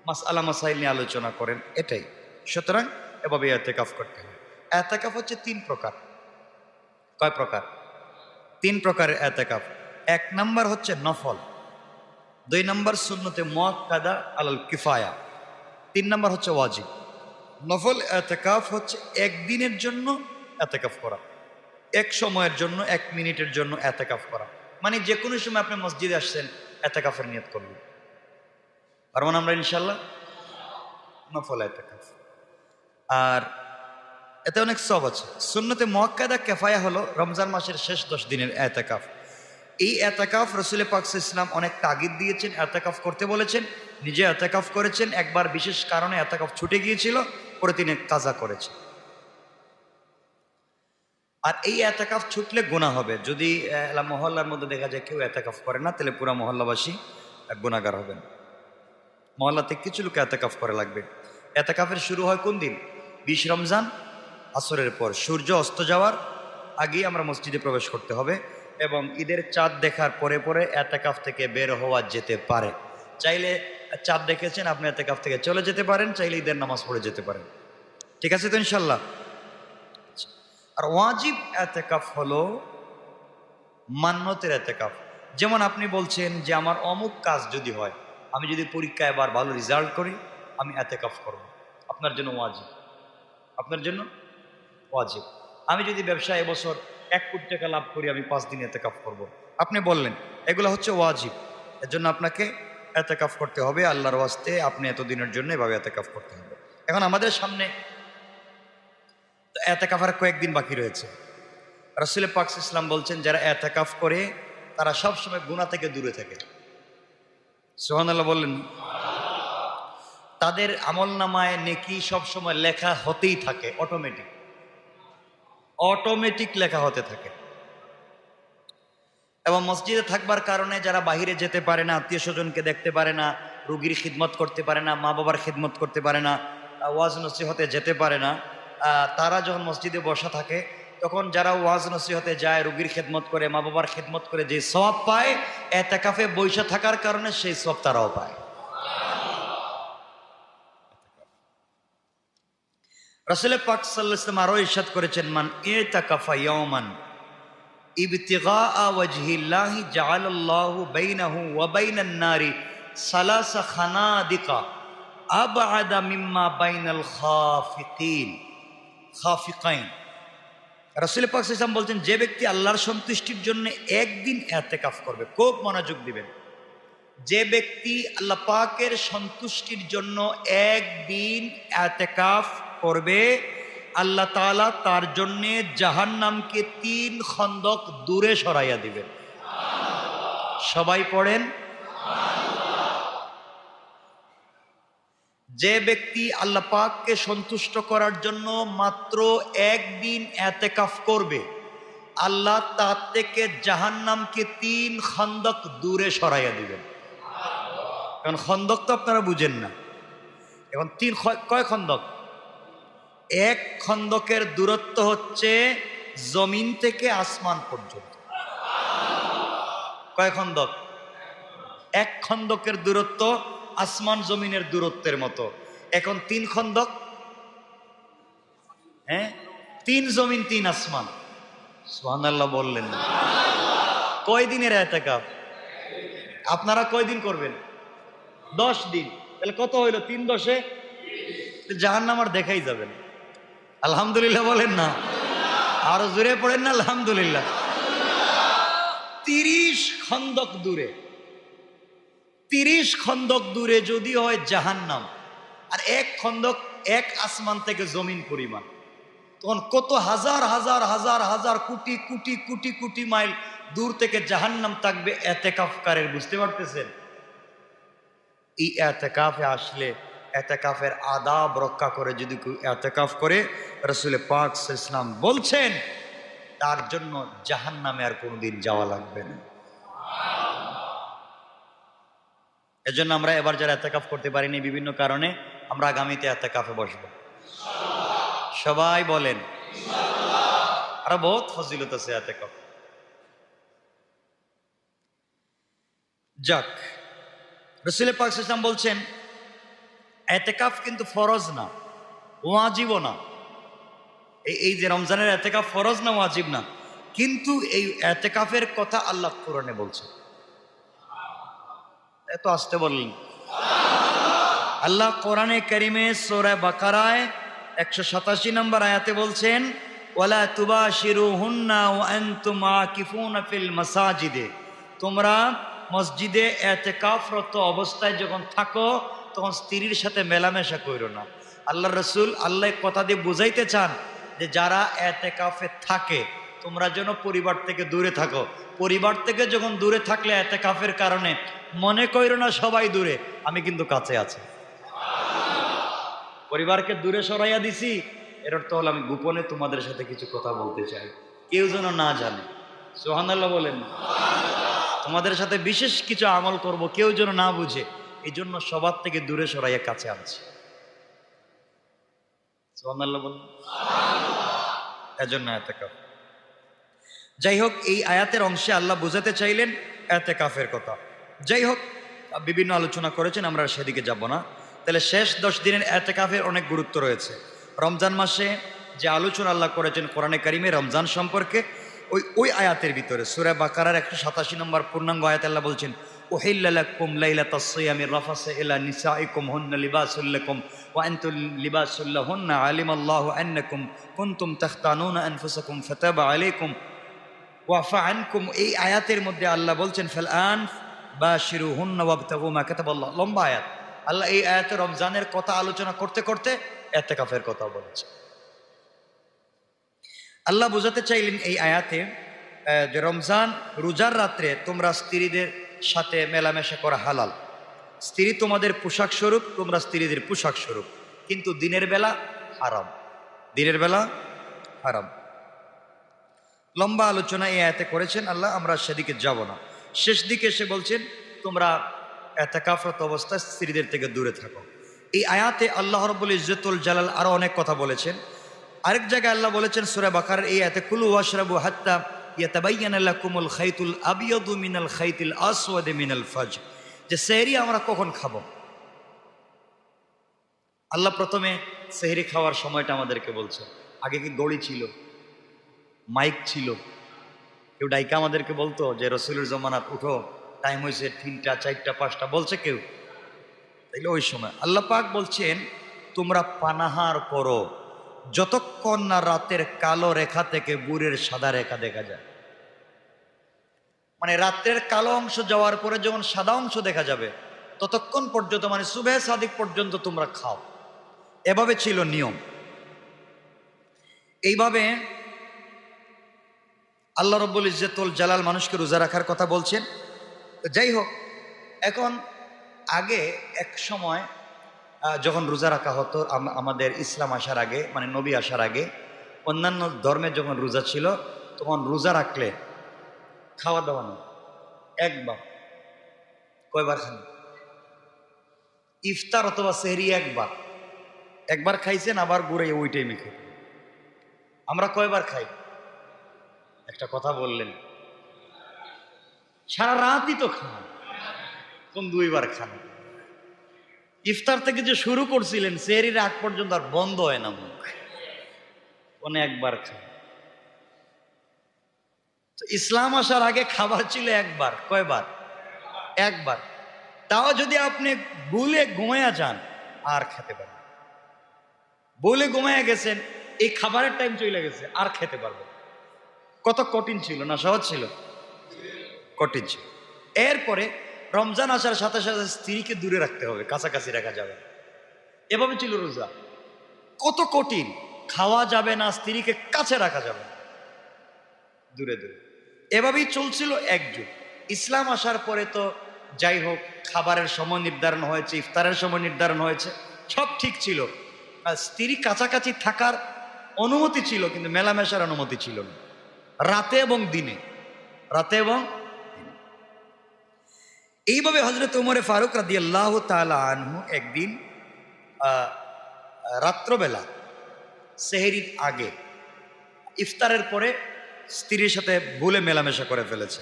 মাসআলা মাসাইল নিয়ে আলোচনা করেন, এটাই। সুতরাং এভাবে এতেকাফ করতে হবে। এতেকাফ হচ্ছে 3 প্রকার। কয় প্রকার? 3 প্রকারের এতেকাফ। 1 নাম্বার হচ্ছে নফল, 2 নাম্বার সুন্নতে মুআক্কাদা আলাল কিফায়া, 3 নাম্বার হচ্ছে ওয়াজিব। নফল এতেকাফ হচ্ছে 1 দিনের জন্য এতেকাফ করা, 1 সময়ের জন্য, 1 মিনিটের জন্য এতেকাফ করা, মানে যে কোনো সময় আপনি মসজিদে আসছেন এতেকাফের নিয়ত করবেন। পারবেন আমরা ইনশাল্লাহ? নফল এতেকাফ। আর এতে অনেক সওয়াব আছে। সুন্নতে মুআক্কাদা কিফায়া হলো রমজান মাসের শেষ 10 দিনের এতেকাফ। এই এতেকাফ রাসূল পাক সাল্লাল্লাহু আলাইহি ওয়াসাল্লাম অনেক তাগিদ দিয়েছেন, এতেকাফ করতে বলেছেন, নিজে এতেকাফ করেছেন। একবার বিশেষ কারণে এতেকাফ ছুটে গিয়েছিল, পরে তিনি কাজা করেছেন। আর এই এতেকাফ ছুটলে গুনাহ হবে। যদি মহল্লার মধ্যে দেখা যায় কেউ এতেকাফ করে না, তাহলে পুরো মহল্লাবাসী গুনাহগার হবেন। মহল্লাতে কিছু লোক এতেকাফ করে লাগবে। এতেকাফের শুরু হয় কোন দিন? 20 রমজান আসরের পর, সূর্য অস্ত যাওয়ার আগেই আমরা মসজিদে প্রবেশ করতে হবে, এবং ঈদের চাঁদ দেখার পরে পরে এতেকাফ থেকে বের হওয়া যেতে পারে। চাইলে চাঁদ দেখেছেন আপনি এতেকাফ থেকে চলে যেতে পারেন, চাইলে ঈদের নামাজ পড়ে যেতে পারেন। ঠিক আছে তো ইনশাল্লাহ? আর ওয়াজিব এতেকাফ হলো মান্যতের এতেকাফ। যেমন আপনি বলছেন যে আমার অমুক কাজ যদি হয়, আমি যদি পরীক্ষায় এবার ভালো রেজাল্ট করি, আমি এতেকাফ করব, আপনার জন্য ওয়াজিব, আপনার জন্য ওয়াজিব। আমি যদি ব্যবসায় এবছর 1 কোটি টাকা লাভ করি, আমি 5 দিন এতেকাফ করব, আপনি বললেন, এগুলো হচ্ছে ওয়াজিব। এর জন্য আপনাকে এতেকাফ করতে হবে আল্লাহর ওয়াস্তে, আপনি এতদিনের জন্য এভাবে এতেকাফ করতে হবে। এখন আমাদের সামনে এতেকাফের কয়েকদিন বাকি রয়েছে। রাসূল পাক সাল্লাল্লাহু আলাইহি ওয়াসাল্লাম বলছেন, যারা এতেকাফ করে তারা সবসময় গুনাহ থেকে দূরে থাকে। সুবহানাল্লাহ বললেন। তাদের আমলনামায় নেকি সবসময় লেখা হতেই থাকে, অটোমেটিক লেখা হতে থাকে। এবং মসজিদে থাকবার কারণে যারা বাহিরে যেতে পারে না, আত্মীয় স্বজনকে দেখতে পারে না, রোগীর খিদমত করতে পারে না, মা বাবার খিদমত করতে পারে না, ওয়াজ নসিহতে যেতে পারে না, তারা যখন মসজিদে বসা থাকে, তখন যারা ওয়াজ নসিহতে যায়, রোগীর খিদমত করে, মা বাবার খিদমত করে যে সওয়াব পায়, এতেকাফে বসে থাকার কারণে সেই সওয়াব তারাও পায়। রাসূল পাক সাল্লাল্লাহু আলাইহি ওয়াসাল্লাম আরো ইরশাদ করেছেন, মান ইতাকাফা ইয়াওমান ইবতিগাআ ওয়াজহিল্লাহি জাআলাল্লাহু বাইনাহু ওয়া বাইনান নারি সালাসা খানাদিকা আবআদা মিম্মা বাইনাল খাফিকাইন। রাসূল পাক সাল্লাল্লাহু আলাইহি ওয়াসাল্লাম বলছেন, যে ব্যক্তি আল্লাহর সন্তুষ্টির জন্য একদিন ইতিকাফ করবে, খুব মনোযোগ দিবেন, যে ব্যক্তি আল্লাহ পাকের সন্তুষ্টির জন্য একদিন ইতিকাফ করবে, আল্লাহ তাআলা তার জন্য জাহান্নামকে 3 খন্দক দূরে সরাইয়া দিবেন। সবাই পড়েন। যে ব্যক্তি আল্লাহ পাককে সন্তুষ্ট করার জন্য মাত্র একদিন ইতিকাফ করবে, আল্লাহ তার থেকে জাহান্নামকে 3 খন্দক দূরে সরাইয়া দিবেন। কারণ খন্দক তো আপনারা বুঝেন না। এখন 3 কয় খন্দক? 1 খন্দকের দূরত্ব হচ্ছে জমিন থেকে আসমান পর্যন্ত। কয় খন্দক? 1 খন্দকের দূরত্ব আসমান জমিনের দূরত্বের মতো। এখন 3 খন্দক, 3 জমিন 3 আসমান। সুবহানাল্লাহ বললেন না? কয় দিনের ইতিকাফ? আপনারা কয়দিন করবেন? 10 দিন। তাহলে কত হইল? 3 10 জাহান্নাম আর দেখাই যাবেন। আলহামদুলিল্লাহ বলেন না? আরো জোরে পড়েন না আলহামদুলিল্লাহ। 30 খন্দক দূরে, 30 খন্দক দূরে যদি হয় জাহান্নাম, আর 1 খন্দক 1 আসমান থেকে জমিন পরিমাণ, তখন কত হাজার হাজার হাজার হাজার কোটি কোটি কোটি কোটি মাইল দূর থেকে জাহান্নাম থাকবে ইতিকাফকারীর। বুঝতে পারতেছেন? এই ইতিকাফে আসলে ইতিকাফের আদাব রক্ষা করে যদি কেউ ইতিকাফ করে, রাসূল পাক সাল্লাল্লাহু আলাইহি ওয়াসাল্লাম বলছেন তার জন্য জাহান্নামে আর কোনোদিন যাওয়া লাগবে না। এজন্য আমরা এবার যারা এতেকাফ করতে পারিনি বিভিন্ন কারণে, আমরা আগামীতে এতেকাফে বসবো। সবাই বলেন আর বহুত ফজিলত আছে এতেকাফ। যাক, রাসূল পাক সাল্লাল্লাহু আলাইহি ওয়াসাল্লাম বলছেন এতেকাফ কিন্তু ফরজ না, ওয়াজিবও না। এই যে রমজানের এতেকাফ ফরজ না, ওয়াজিব না, কিন্তু এই এতেকাফের কথা আল্লাহ কোরআনে বলছেন। এত আসতে বললেন আল্লাহ কোরআনে কারিমে সূরা বাকারায় 187 নম্বর আয়াতে বলছেন ওয়ালা তুবাশিরুহুন্না ওয়া আনতুম আকিফুনা ফিল মাসাজিদে, তোমরা মসজিদে এতেকাফরত অবস্থায় যখন থাকো তখন স্ত্রীর সাথে মেলামেশা করো না। আল্লাহ রসুল আল্লাহ কথা দিয়ে বুঝাইতে চান যে যারা এতেকাফে থাকে তোমরা যেন পরিবার থেকে দূরে থাকো। পরিবার থেকে যখন দূরে থাকলে এতেকাফের কারণে মনে করো না সবাই দূরে, আমি কিন্তু কাছে আছি। পরিবারকে দূরে সরাইয়া দিছি, এর অর্থ হলো আমি গোপনে তোমাদের সাথে কিছু কথা বলতে চাই, কেউ যেন না জানে। সুবহানাল্লাহ বলেন। তোমাদের সাথে বিশেষ কিছু আমল করব, কেউ যেন না বুঝে, এই জন্য সবার থেকে দূরে সরাইয়া কাছে আনছি। সুবহানাল্লাহ বলেন। এজন্য এতেকাফ। যাই হোক, এই আয়াতের অংশে আল্লাহ বোঝাতে চাইলেন এতেকাফের কথা। যাই হোক, বিভিন্ন আলোচনা করেছেন, আমরা সেদিকে যাব না। তাহলে শেষ 10 দিনের এতেকাফের অনেক গুরুত্ব রয়েছে। রমজান মাসে যে আলোচনা আল্লাহ করেছেন কোরআনে কারিমে রমজান সম্পর্কে, ওই আয়াতের ভিতরে সূরা বাকারার 187 নম্বর পূর্ণাঙ্গ আয়াত আল্লাহ বলছেন উহিল্লা লাকুম লাইলাতাস সিয়ামির রাফাসা ইলা নিসাইকুম হুন্না লিবাসুল লাকুম ওয়া আনতুম লিবাসুল লাহুন্না আলিমাল্লাহু আন্নাকুম কুনতুম তাখতানুনা আনফুসাকুম ফাতাবা আলাইকুম ওয়া আফা আনকুম। এই আয়াতের মধ্যে আল্লাহ বলছেন ফালআন বাশিরুহুন্না ওয়াবতাগু মা কাতাবাল্লাহ। লম্বা আয়াত। আল্লাহ এই আয়াতে রমজানের কথা আলোচনা করতে করতে ইতিকাফের কথা বলেছে। আল্লাহ বোঝাতে চাইলেন এই আয়াতে যে রমজান রোজার রাত্রে তোমরা স্ত্রীদের সাথে মেলামেশা করা হালাল, স্ত্রী তোমাদের পোশাক স্বরূপ, তোমরা স্ত্রীদের পোশাক স্বরূপ, কিন্তু দিনের বেলা হারাম, দিনের বেলা হারাম। লম্বা আলোচনা এই আয়াতে করেছেন আল্লাহ, আমরা সেদিকে যাব না। শেষ দিকে এসে বলছেন তোমরা ইতিকাফরত অবস্থায় স্ত্রীদের থেকে দূরে থাকো। এই আয়াতে আল্লাহ রাব্বুল ইজ্জতুল জালাল আরো অনেক কথা বলেছেন। আরেক জায়গায় আল্লাহ বলেছেন সূরা বাকারার এই আয়াতে কুলু ওয়াশরাবু হাত্তা ইয়াতাবায়্যানা লাকুমুল খাইতুল আবিয়াদু মিনাল খাইতিল আসওয়াদি মিনাল ফাজর, যে সেহরি আমরা কখন খাবো। আল্লাহ প্রথমে সেহরি খাওয়ার সময়টা আমাদেরকে বলছে। আগে কি দড়ি ছিল, মাইক ছিল, কেউ ডাইকা আমাদেরকে বলতো যে রসুলের জমানাত উঠো, টাইম হয়েছে 3টা 4টা 5টা, বলছে কেউ? তাইলে ওই সময় আল্লাহ পাক বলছেন তোমরা পানাহার করো যতক্ষণ না রাতের কালো রেখা থেকে ভোরের সাদা রেখা দেখা যায়। মানে রাতের কালো অংশ যাওয়ার পরে যখন সাদা অংশ দেখা যাবে ততক্ষণ পর্যন্ত, মানে সুবহে সাদিক পর্যন্ত তোমরা খাও। এভাবে ছিল নিয়ম। এইভাবে আল্লাহ রাব্বুল ইজ্জতুল জালাল মানুষকে রোজা রাখার কথা বলছেন। যাই হোক, এখন আগে এক সময় যখন রোজা রাখা হতো আমাদের ইসলাম আসার আগে, মানে নবী আসার আগে, অন্যান্য ধর্মে যখন রোজা ছিল তখন রোজা রাখলে খাওয়া দাওয়া না, একবার। কয়বার খান? ইফতার অথবা সেহরি একবার, একবার খাইছেন, আবার ঘুরে ওই টাইমে খাই। আমরা কয়বার খাই? একটা কথা বললেন, সারা রাতই তো খান, কোন 2বার খান। ইফতার থেকে যে শুরু করছিলেন সেহরির আগ পর্যন্ত আর বন্ধ হয় না মুখ, কোন একবার খান। ইসলাম আসার আগে খাবার ছিল একবার। কয়বার? একবার। তাও যদি আপনি ভুলে ঘুমাইয়া যান আর খেতে পারেন। ভুলে ঘুমাইয়া গেছেন, এই খাবারের টাইম চলে গেছে, আর খেতে পারবেন। কত কঠিন ছিল না সহজ ছিল? কঠিন ছিল। এরপরে রমজান আসার সাথে সাথে স্ত্রীকে দূরে রাখতে হবে, কাছাকাছি রাখা যাবে না। এভাবে ছিল রোজা। কত কঠিন! খাওয়া যাবে না, স্ত্রীকে কাছে রাখা যাবে না, দূরে দূরে। এভাবেই চলছিল একযুগ। ইসলাম আসার পরে তো যাই হোক খাবারের সময় নির্ধারণ হয়েছে, ইফতারের সময় নির্ধারণ হয়েছে, সব ঠিক ছিল। আর স্ত্রী কাছাকাছি থাকার অনুমতি ছিল, কিন্তু মেলামেশার অনুমতি ছিল না। রাতে এবং দিনে, রাতে এবং দিনে। এইভাবে হযরত ওমর ফারুক রাদিয়াল্লাহু তাআলা আনহু একদিন রাত্রবেলা সেহরির আগে ইফতারের পরে স্ত্রীর সাথে ভুলে মেলামেশা করে ফেলেছে,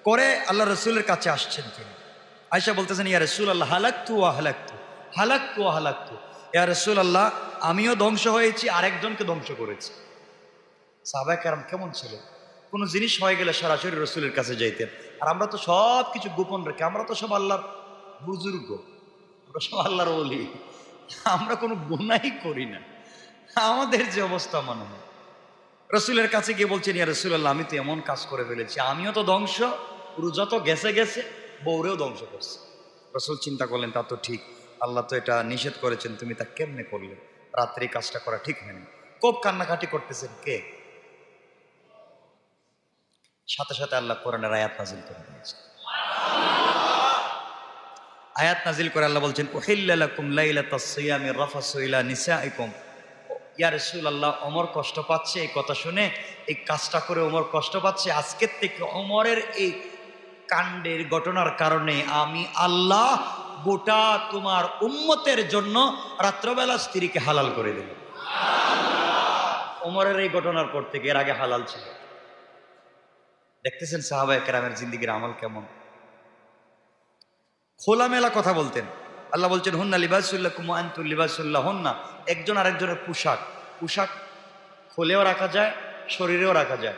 করে আল্লাহ রসুলের কাছে আসছেন তিনি। আয়েশা বলতেছেন, ইয়া রাসূলুল্লাহ হালাকতু ওয়া হালাকতু, হালাকতু ওয়া হালাকতু, ইয়া রাসূলুল্লাহ আমিও ধ্বংস হয়েছি, আরেকজনকে ধ্বংস করেছি। সাহাবায়ে কেরাম কেমন ছিল, কোনো জিনিস হয়ে গেলে সরাসরি রসুলের কাছে যাইতেন। আর আমরা তো সব কিছু গোপন রেখে, আমরা তো সব আল্লাহর বুজুর্গ, আমরা সব আল্লাহর ওলি, আমরা কোনো গুনাহই করি না। আমাদের যে অবস্থা মনে হয়, রসুলের কাছে গিয়ে বলছেন, ইয়া রাসূলুল্লাহ আমি তো এমন কাজ করে ফেলেছি, আমিও তো ধ্বংস, রোজা তো গেছে গেছে, বউরেও ধ্বংস করছে। রসুল চিন্তা করলেন, তা তো ঠিক, আল্লাহ তো এটা নিষেধ করেছেন, তুমি তা কেমনে করলে, রাত্রি কাজটা করা ঠিক হয়নি। খুব কান্নাকাটি করতেছেন কে? সাথে সাথে আল্লাহ কোরআনের আয়াত নাজিল করে দিয়েছে। আয়াত নাজিল করে আল্লাহ বলছেন, উহিল্লা লাকুম লাইলাতাস সিয়ামি রাফাসু ইলা নিসাইকুম। ইয়া রাসূলুল্লাহ ওমর কষ্ট পাচ্ছে, এই কথা শুনে, এই কাজটা করে ওমর কষ্ট পাচ্ছে, আজকের থেকে ওমরের এই কাণ্ডের ঘটনার কারণে আমি আল্লাহ গোটা তোমার উম্মতের জন্য রাত্রবেলা স্ত্রীকে হালাল করে দিল। ওমরের এই ঘটনার পর থেকে, এর আগে হালাল ছিল। দেখতেছেন সাহাবায়ে কেরামের জিন্দেগির আমল কেমন, খোলামেলা কথা বলতেন। আল্লাহ বলছেন, হুন্না লিবাসুল লাকুম ওয়া আনতুম লিবাসুল লাহুন্না। একজন আরেকজনের পোশাক, পোশাক খুলেও রাখা যায়, শরীরেও রাখা যায়।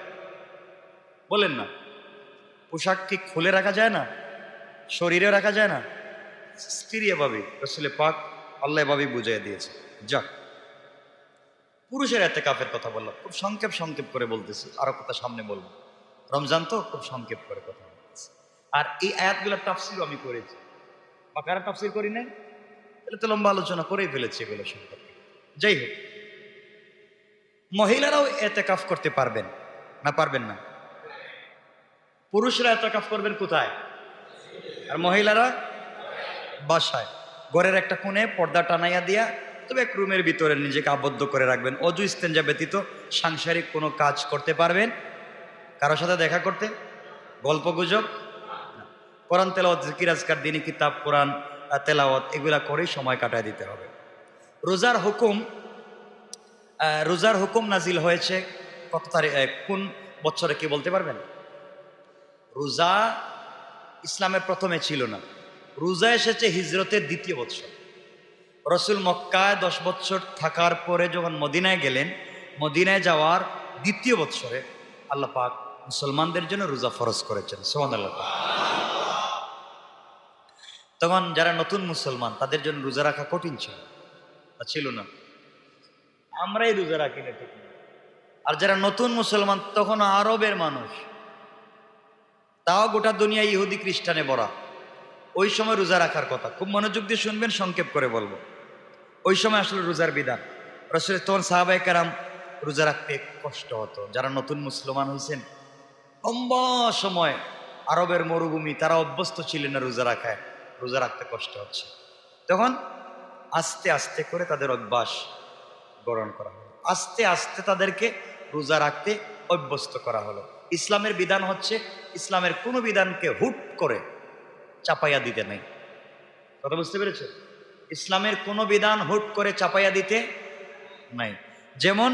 বলেন না, পোশাক কি খুলে রাখা যায় না, শরীরেও রাখা যায় না? স্ত্রী এভাবে, রাসূল পাক আল্লাহ এভাবেই বুঝিয়ে দিয়েছে। যাক, পুরুষের ইতিকাফের কথা বললাম, খুব সংক্ষেপ করে বলতেছি, আরো কথা সামনে বলবো। রমজান তো, খুব সংক্ষেপ করে কথা বলতেছি। আর এই আয়াতগুলোর তাফসীর আমি করেছি, বাকারা তাফসীর করি নাই, তাহলে তো লম্বা আলোচনা করেই ফেলেছি এগুলো সম্পর্কে। যাই হোক, মহিলারাও ইতিকাফ করতে পারবেন না? পারবেন না? পুরুষরা ইতিকাফ করবেন কোথায়, আর মহিলারা বাসায়, ঘরের একটা কোণে পর্দা টানাইয়া দিয়া, তবে এক রুমের ভিতরে নিজেকে আবদ্ধ করে রাখবেন। অজু ইস্তেঞ্জা ব্যতীত সাংসারিক কোনো কাজ করতে পারবেন? কারোর সাথে দেখা করতে, গল্প গুজব, কোরআন তেলাওয়াত, জিকির আজকার, দিনী কিতাব, কোরআন তেলাওয়াত, এগুলা করেই সময় কাটায় দিতে হবে। রোজার হুকুম নাজিল হয়েছে কত তারিখ, কোন বছরে, কি বলতে পারবেন? রোজা ইসলামের প্রথমে ছিল না, রোজা এসেছে হিজরতের দ্বিতীয় বছর। রসুল মক্কায় 10 বছর থাকার পরে যখন মদিনায় গেলেন, মদিনায় যাওয়ার দ্বিতীয় বছরে আল্লাহ পাক মুসলমানদের জন্য রোজা ফরজ করেছেন। সুবহানাল্লাহ। তখন যারা নতুন মুসলমান, তাদের জন্য রোজা রাখা কঠিন ছিল না, আমরাই রোজা রাখি না ঠিক না। আর যারা নতুন মুসলমান, তখন আরবের মানুষ, তাও গোটা দুনিয়া ইহুদি খ্রিস্টানে ভরা, ওই সময় রোজা রাখার কথা। খুব মনোযোগ দিয়ে শুনবেন, সংক্ষেপ করে বলবো। ওই সময় আসলে রোজার বিধান, রাসূল তখন সাহাবায়ে কেরাম রোজা রাখতে কষ্ট হতো। যারা নতুন মুসলমান হয়েছেন, লম্বা সময় আরবের মরুভূমি, তারা অভ্যস্ত ছিলেন না রোজা রাখায়, রোজা রাখতে কষ্ট হচ্ছে। তখন আস্তে আস্তে করে তাদের অভ্যাস গ্রহণ করা হলো, আস্তে আস্তে তাদেরকে রোজা রাখতে অভ্যস্ত করা হলো। ইসলামের বিধান হচ্ছে, ইসলামের কোনো বিধানকে হুট করে চাপাইয়া দিতে নেই। কথা বুঝতে পেরেছে? ইসলামের কোনো বিধান হুট করে চাপাইয়া দিতে নাই। যেমন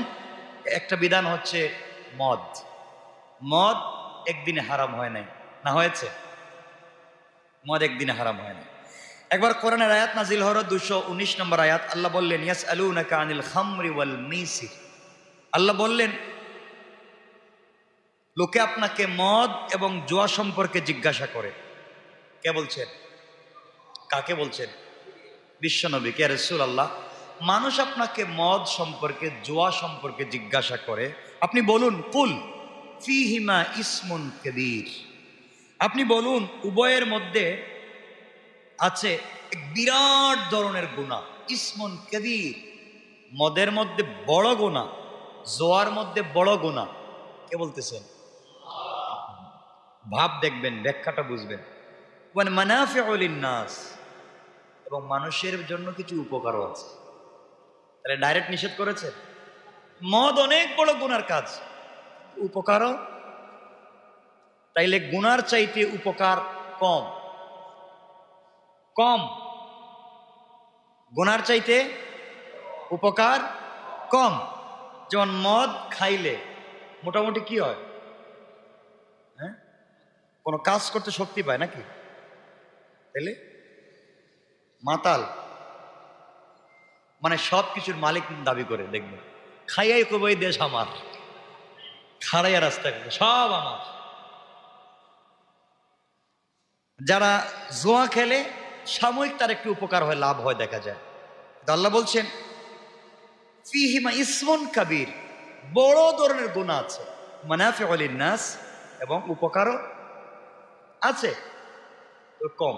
একটা বিধান হচ্ছে মদ, মদ একদিনে হারাম হয় নাই, না হয়েছে? মদ একদিনে হারাম হয় নাই। একবার কোরআনের আয়াত নাজিল হলো 219 নম্বর আয়াত। আল্লাহ বললেন, ইয়াসআলুনাকা আনিল খামরি ওয়াল মাইসির। আল্লাহ বললেন, লোকে আপনাকে মদ এবং জুয়া সম্পর্কে জিজ্ঞাসা করে। কে বলছেন? কাকে বলছেন? বিশ্বনবী কে, রাসূলুল্লাহ। মানুষ আপনাকে মদ সম্পর্কে, জুয়া সম্পর্কে জিজ্ঞাসা করে, আপনি বলুন, কুল ফীহিমা ইসমুন কাবীর। আপনি বলুন, উভয়ের মধ্যে আছে এক বিরাট ধরনের গুনাহ। ইসমুন কাবীর, মদের মধ্যে বড় গুনাহ, জোয়ার মধ্যে বড় গুনাহ। কে বলতেছেন? ভাব দেখবেন, ব্যাখ্যাটা বুঝবেন। ওয়ান মানাফিউ লিন-নাস, এবং মানুষের জন্য কিছু উপকারও আছে। তাহলে ডাইরেক্ট নিষেধ করেছে, মদ অনেক বড় গুনার কাজ, উপকারও, তাইলে গুনার চাইতে উপকার কম, কম, গুনার চাইতে উপকার কম। যেমন মদ খাইলে মোটামুটি কি হয়, হ্যাঁ, কোনো কাজ করতে শক্তি পায় নাকি? তাইলে মাতাল মানে সব কিছুর মালিক দাবি করে, দেখবে খাইয়াই করবো এই দেশ আমার, খাড়াইয়া রাস্তায় সব আমার। যারা জোয়া খেলে সাময়িক তার একটু উপকার হয়, লাভ হয়, দেখা যায়। আল্লাহ বলছেন ফিহিমা ইসমুন কাবীর, বড় ধরনের গুনাহ আছে, মানাফিউ লিন-নাস, এবং উপকারও আছে, তো কম।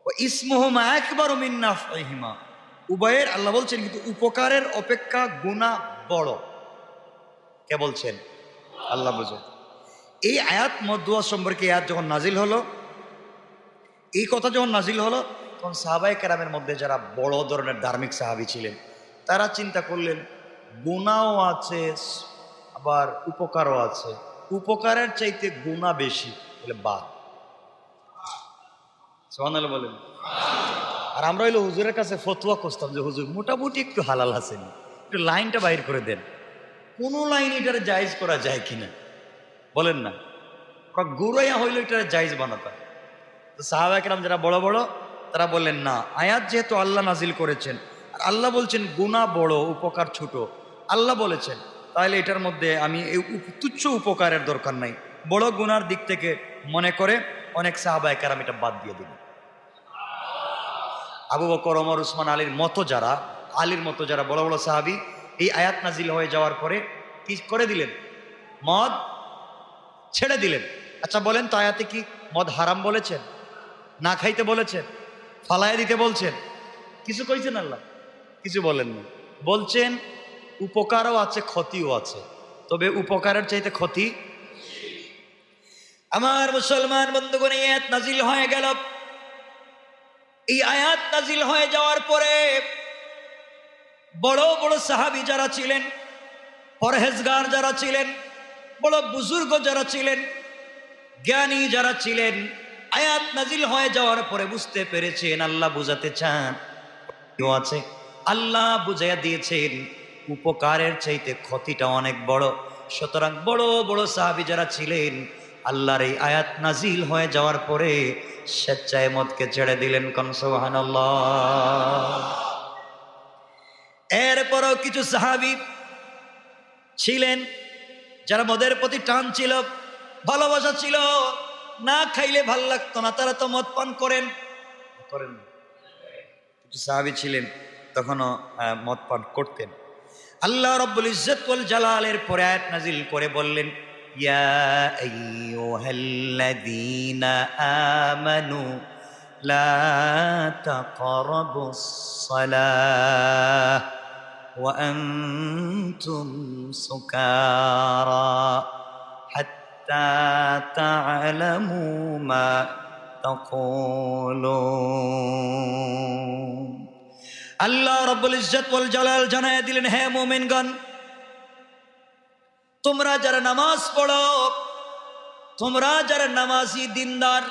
ওয়া ইসমুহুমা আকবারু মিন নাফইহিমা, উভয়ের আল্লাহ বলছেন কিন্তু উপকারের অপেক্ষা গুনাহ বড়। কে বলছেন? আল্লাহ বুঝে। এই আয়াত মদদুয়া সম্পর্কে আয়াত যখন নাজিল হলো, এই কথা যখন নাজিল হলো, তখন সাহাবায়ে কেরামের মধ্যে যারা বড় ধরনের ধার্মিক সাহাবী ছিলেন, তারা চিন্তা করলেন গুনাহও আছে আবার উপকারও আছে, উপকারের চাইতে গুনাহ বেশি, বলে বাদ। সুবহানাল্লাহ বলেন। আর আমরা হইলো হুজুরের কাছে ফতোয়া করতাম যে হুজুর মোটামুটি একটু হালাল আছেন, একটু লাইনটা বাইর করে দেন, কোন লাইন এটার জায়েজ করা যায় কিনা, বলেন না। গুড়াইয়া হইলো এটা জায়েজ বানাতাম। তো সাহাবায়ে কেরাম যারা বড় বড়, তারা বললেন না, আয়াত যেহেতু আল্লাহ নাজিল করেছেন, আর আল্লাহ বলছেন গুনাহ বড় উপকার ছোট, আল্লাহ বলেছেন, তাহলে এটার মধ্যে আমি এই তুচ্ছ উপকারের দরকার নাই, বড় গুনার দিক থেকে মনে করে অনেক সাহাবায়ে কেরাম এটা বাদ দিয়ে দিলেন। আবু বকর, ওমর, উসমান, আলীর মতো যারা, আলীর মতো যারা বড় বড় সাহাবী, এই আয়াত নাজিল হয়ে যাওয়ার পরে কি করে দিলেন? মদ ছেড়ে দিলেন। আচ্ছা বলেন তো, আয়াতে কি মদ হারাম বলেছেন? না খাইতে বলেছেন? ফালাইয়া দিতে বলছেন? কিছু কইছেন আল্লাহ? কিছু বলেননি। বলছেন উপকারও আছে ক্ষতিও আছে, তবে উপকারের চাইতে ক্ষতি। আমার মুসলমান বন্ধুগণ, এই আয়াত নাজিল হয়ে গেল। এই আয়াত নাজিল হয়ে যাওয়ার পরে বড় বড় সাহাবী যারা ছিলেন, পরহেজগার যারা ছিলেন, বড় বুজুর্গ যারা ছিলেন, জ্ঞানী যারা ছিলেন, আয়াত নাজিল হয়ে যাওয়ার পরে বুঝতে পেরেছেন আল্লাহ বুঝাতে চান কেউ আছে। আল্লাহ বুঝাইয়া দিয়েছেন উপকারের চাইতে ক্ষতিটা অনেক বড়। সুতরাং বড় বড় সাহাবী যারা ছিলেন, আল্লাহর এই আয়াত নাজিল হয়ে যাওয়ার পরে স্বেচ্ছায় মদকে ছেড়ে দিলেন। কোন সুবহানাল্লাহ। এরপরও কিছু সাহাবী ছিলেন যারা মদের প্রতি টান ছিল, ভালোবাসা ছিল, না খাইলে ভাল লাগতো না, তারা তো মদ পান করেন। কিছু সাহাবী ছিলেন তখনও মদ পান করতেন। আল্লাহ রাব্বুল ইজ্জত ওয়াল জালালের পরে আয়াত নাজিল করে বললেন, ইয়া আইয়ুহাল্লাযীনা আমানু লা তাকরাবুস সালাহ ওয়া আনতুম সুকারা হাত্তা তা'লামু মা তাকুলুন। আল্লাহ রাব্বুল ইজ্জত ওয়াল জালাল জানায় দিলেন, হে মুমিনগণ, তোমরা যারা নামাজ পড়ো, তোমরা যারা নামাজি দিনদার,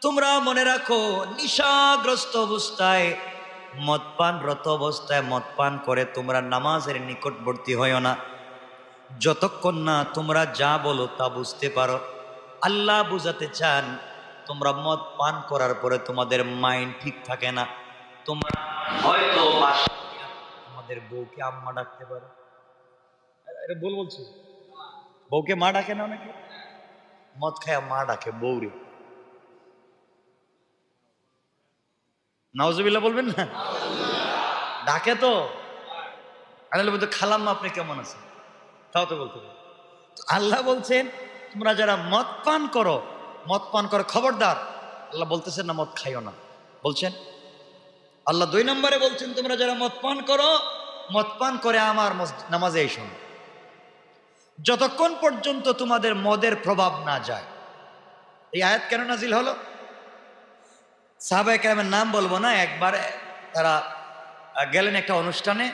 তোমরা মনে রাখো নিশাগ্রস্ত অবস্থায়, মদপানরত অবস্থায় মদ পান করে তোমরা নামাজের নিকটবর্তী হইও না, যতক্ষণ না তোমরা যা বলো তা বুঝতে পারো। আল্লাহ বুঝাতে চান তোমরা মদ পান করার পরে তোমাদের মাইন্ড ঠিক থাকে না, তোমরা হয়তো তোমাদের বউকে আম্মা ডাকতে পারো। এটা বলছি, বউকে মা ডাকে না অনেকে? মদ খায় মা ডাকে বউরে। নাউজুবিল্লাহ বলবেন না? ডাকে তো। আল্লাহ বলতে খালাম্মা আপনি কেমন আছেন, তাও তো বলতে হবে। আল্লাহ বলছেন তোমরা যারা মদ পান করো, মদ পান করো, খবরদার। আল্লাহ বলতেছেন না মদ খাইও না, বলছেন আল্লাহ 2 নম্বরে বলছেন তোমরা যারা মদ পান করো, মদ পান করে আমার নামাজে এসো না, যতক্ষণ পর্যন্ত তোমাদের মদের প্রভাব না যায়। এই আয়াত কেন নাজিল হলো? সাহাবায়ে কেরামের নাম বলবো না, একবার তারা গেলেন একটা অনুষ্ঠানে,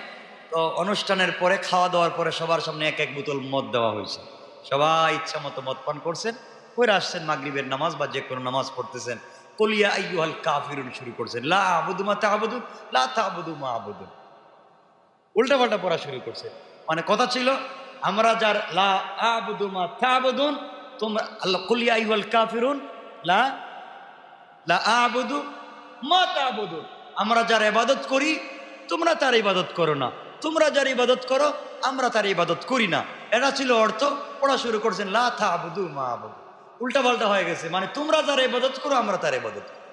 তো অনুষ্ঠানের পরে খাওয়া দাওয়ার পরে সবার সামনে এক এক বোতল মদ দেওয়া হয়েছে। সবাই ইচ্ছা মতো মদ পান করছেন, করে আসছেন মাগরিবের নামাজ বা যে কোনো নামাজ পড়তেছেন। কুলিয়া আইয়ুহাল কাফিরুন শুরু করছেন, লা আবুদু মা তা'বুদুন লা তা'বুদু মা আবুদু, উল্টাপাল্টা পড়া শুরু করছে। মানে কথা ছিল আমরা যার লা আবুদু মা তা'বুদুন, তোমরা আল্লাহ কুলিয়া আইয়ুহাল কাফিরুন লা লা আবুদু মা তা'বুদুন, আমরা যার ইবাদত করি তোমরা তার ইবাদত করো না, তোমরা যার ইবাদত করো আমরা তার ইবাদত করি না। এটা ছিল অর্থ। পড়া শুরু করছেন লা তা'বুদু মা আবুদু, উল্টাপাল্টা হয়ে গেছে। মানে তোমরা যার ইবাদত করো আমরা তার ইবাদত করি,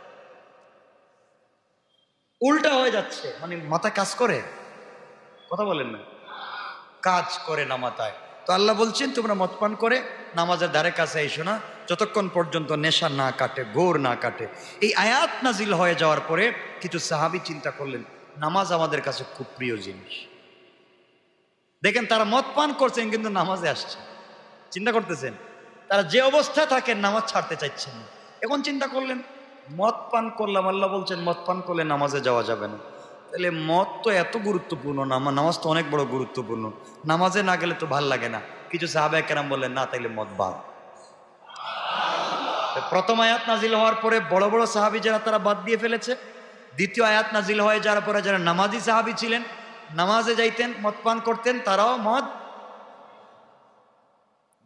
উল্টা হয়ে যাচ্ছে। মানে মাথা কাজ করে, কথা বলেন না, কাজ করে না মাথায়। তো আল্লাহ বলছেন তোমরা মদ পান করে নামাজের ধারে কাছে এসো না যতক্ষণ পর্যন্ত নেশা না কাটে, ঘোর না কাটে। এই আয়াত নাজিল হয়ে যাওয়ার পরে কিছু সাহাবী চিন্তা করলেন নামাজ আমাদের কাছে খুব প্রিয় জিনিস। দেখেন তারা মদ পান করছেন কিন্তু নামাজে আসছে। চিন্তা করতেছেন তারা যে অবস্থায় থাকেন নামাজ ছাড়তে চাইছেন না। এখন চিন্তা করলেন মদ পান করলাম, আল্লাহ বলছেন মদ পান করলে নামাজে যাওয়া যাবে না, তাহলে মদ তো এত গুরুত্বপূর্ণ না, নামাজ তো অনেক বড় গুরুত্বপূর্ণ, নামাজে না গেলে তো ভাল লাগে না। কিছু সাহাবায়ে কেরাম বললেন না তাইলে মদ বাদ। প্রথম আয়াত নাজিল হওয়ার পরে বড় বড় সাহাবী যারা তারা বাদ দিয়ে ফেলেছে। দ্বিতীয় আয়াত নাজিল হয়ে যাওয়ার পরে যারা নামাজি সাহাবী ছিলেন, নামাজে যাইতেন মদ পান করতেন, তারাও মদ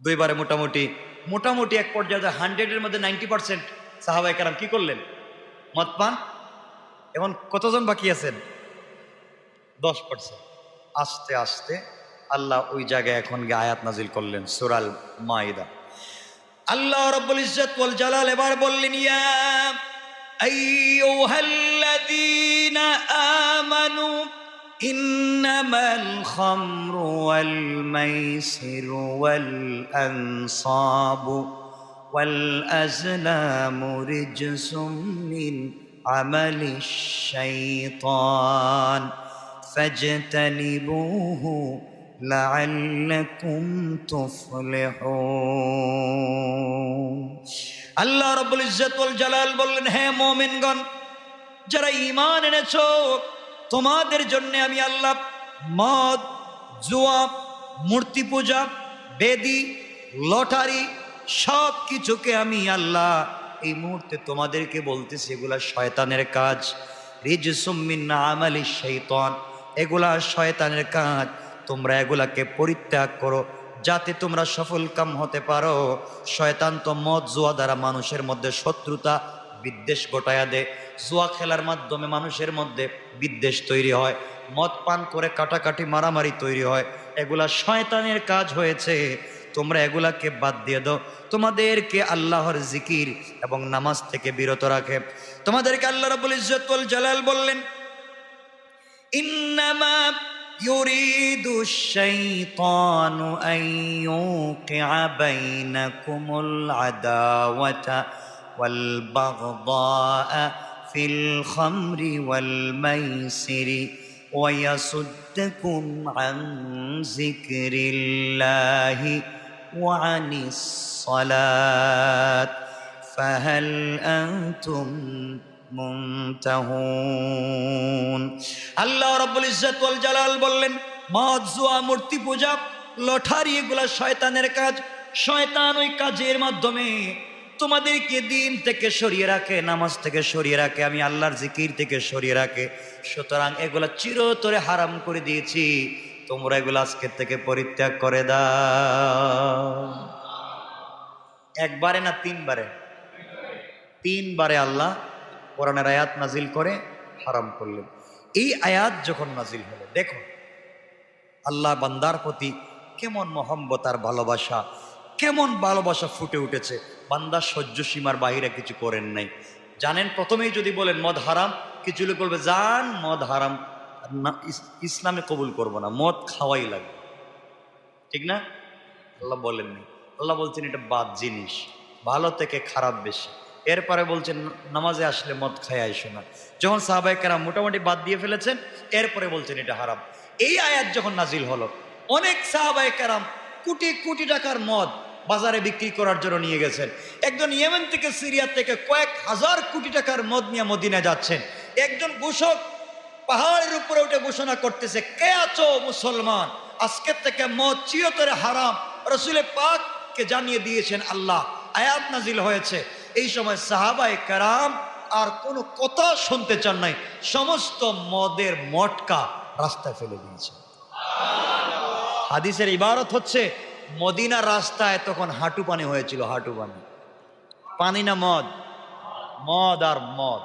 দুইবারে মোটামুটি এক পর্যায়ে 100-এর মধ্যে 90% সাহাবায়ে কেরাম কি করলেন? মদ পান। এখন কতজন বাকি আছেন? 10%। আস্তে আস্তে আল্লাহ ওই জায়গায় এখন গিয়ে আয়াত নাজিল করলেন সূরাল মাইদা। আল্লাহ রাব্বুল ইজ্জত ওয়াল জালাল এবার বললেন ইয়া আইয়ুহাল্লাযীনা আমানু ইন্নামাল খামরু ওয়াল মাইসিরু ওয়াল আনসাবু ওয়াল আজলামু রিজসুম মিন আমালিশ শাইতান ফাজতানিবুহু লাআল্লাকুম তুফলিহুন। আল্লাহ রাব্বুল ইজ্জত ওয়াল জালাল বললেন হে মুমিনগণ, যারা ঈমান এনেছো তোমাদের জন্য আমি আল্লাহ মদ, জুয়া, মূর্তি পূজা, বেদি, লটারি সব কিছুকে আমি আল্লাহ এই মুহূর্তে তোমাদেরকে বলতেছি এগুলা শয়তানের কাজ। রিজসুম মিন আমালিশ শাইতান, এগুলা শয়তানের কাজ, তোমরা এগুলাকে পরিত্যাগ করো যাতে তোমরা সফল কাম হতে পারো। শয়তান তো মদ জুয়া দ্বারা মানুষের মধ্যে শত্রুতা বিদ্বেষ ঘটায়া দেয়। জুয়া খেলার মাধ্যমে মানুষের মধ্যে বিদ্বেষ তৈরি হয়, মদ পান করে কাটাকাটি মারামারি তৈরি হয়। এগুলা শয়তানের কাজ হয়েছে, তোমরা এগুলাকে বাদ দিয়ে দাও। তোমাদেরকে আল্লাহর জিকির এবং নামাজ থেকে বিরত রাখে। তোমাদেরকে আল্লাহ রাব্বুল ইজ্জত ওয়াল জালাল বললেন ইন্নামা ইউরিদু শাইতানু আন ইউকিআ বাইনাকুমুল আদাওয়াতা ওয়াল বাগদাআ ফিল খামরি ওয়াল মাইসিরি ওয়া ইয়াসুদ্দাকুম আন যিকরিল্লাহি ওয়া আনিস সালাত ফাহাল আনতুম মুনতাহুন। আল্লাহ রাব্বুল ইজ্জত ওয়াল জালাল বললেন মদ, জুয়া, মূর্তি পূজা, লটারি এগুলা শয়তানের কাজ। শয়তান ওই কাজের মাধ্যমে তোমাদেরকে দিন থেকে সরিয়ে রাখে, নামাজ থেকে সরিয়ে রাখে, আমি আল্লাহর জিকির থেকে সরিয়ে রাখে। সুতরাং এগুলা চিরতরে হারাম করে দিয়েছি, তোমরা এগুলো আজকের থেকে পরিত্যাগ করে দাও। একবারে না তিনবারে? তিনবারে আল্লাহ কোরআনের আয়াত নাজিল করে হারাম করলেন। এই আয়াত যখন নাজিল হলো, দেখো আল্লাহ বান্দার প্রতি কেমন মহব্বত আর ভালোবাসা, কেমন ভালোবাসা ফুটে উঠেছে। বান্দা সহ্য সীমার বাইরে কিছু করেন নাই। জানেন প্রথমেই যদি বলেন মদ হারাম, কিছু লোক বলবে জান মদ হারাম না, ইসলামে কবুল করব না, মদ খাওয়াই লাগবে, ঠিক না? আল্লাহ বলেননি। আল্লাহ বলছেন এটা বাদ জিনিস, ভালো থেকে খারাপ বেশি। এরপরে বলছেন নামাজে আসলে মদ খায় আইসো না। যখন সাহাবায়ে কেরাম মোটামুটি বাদ দিয়ে ফেলেছেন, এরপরে বলছেন এটা হারাম। এই আয়াত যখন নাজিল হলো, অনেক সাহাবায়ে কেরাম কোটি কোটি টাকার মদ বাজারে বিক্রি করার জন্য নিয়ে গেছেন। একজন ইয়েমেন থেকে, সিরিয়া থেকে কয়েক হাজার কোটি টাকার মদ নিয়ে মদিনায় যাচ্ছেন। একজন ঘোষক পাহাড়ের উপরে উঠে ঘোষণা করতেছে, কে আছো মুসলমান, আজকের থেকে মদ চিরতরে হারাম। রসুল পাককে জানিয়ে দিয়েছেন আল্লাহ, আয়াত নাজিল হয়েছে। এই সময় সাহাবায়ে কেরাম আর কোনো কথা শুনতে চান নাই, সমস্ত মদের মটকা রাস্তায় ফেলে দিয়েছে। হাদিসের ইবারত হচ্ছে, মদিনার রাস্তায় তখন হাঁটু পানি হয়েছিল, হাঁটু পানি। পানি না মদ, মদ আর মদ,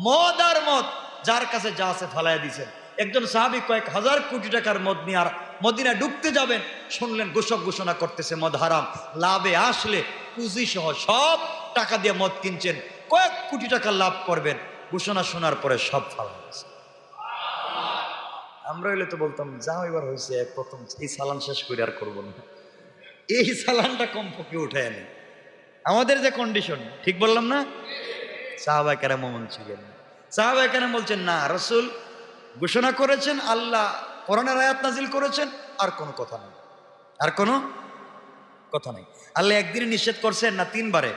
মদ আর মদ, যার কাছে যা আছে ফালাইয়া দিয়েছেন। একজন সাহাবী কয়েক হাজার কোটি টাকার মদ নিয়ে আর মদিনা ডুবতে যাবেন, শুনলেন ঘোষক ঘোষণা করতেছে মদ হারাম, লাভে আসলে পুঁজি সহ সব টাকা দিয়ে মদ কিনছেন, কয়েক কোটি টাকা লাভ করবেন, ঘোষণা শোনার পরে সব ফালা গেছে। আমরা হইলে তো বলতাম, যা এবার হয়েছে প্রথম এই সালান শেষ করে আর করবো না, এই সালানটা কমপক্ষে উঠে আনে। আমাদের যে কন্ডিশন, ঠিক বললাম না? সাহাবায়ে কেরাম এমন ছিলেন। সাহাবায়ে কেরাম বলছেন, না, রাসূল ঘোষণা করেছেন, আল্লাহ কোরআনের আয়াত নাজিল করেছেন, আর কোনো কথা নেই, আর কোনো কথা নেই। আল্লাহ একদিনে নিষেধ করছেন না, তিনবারে।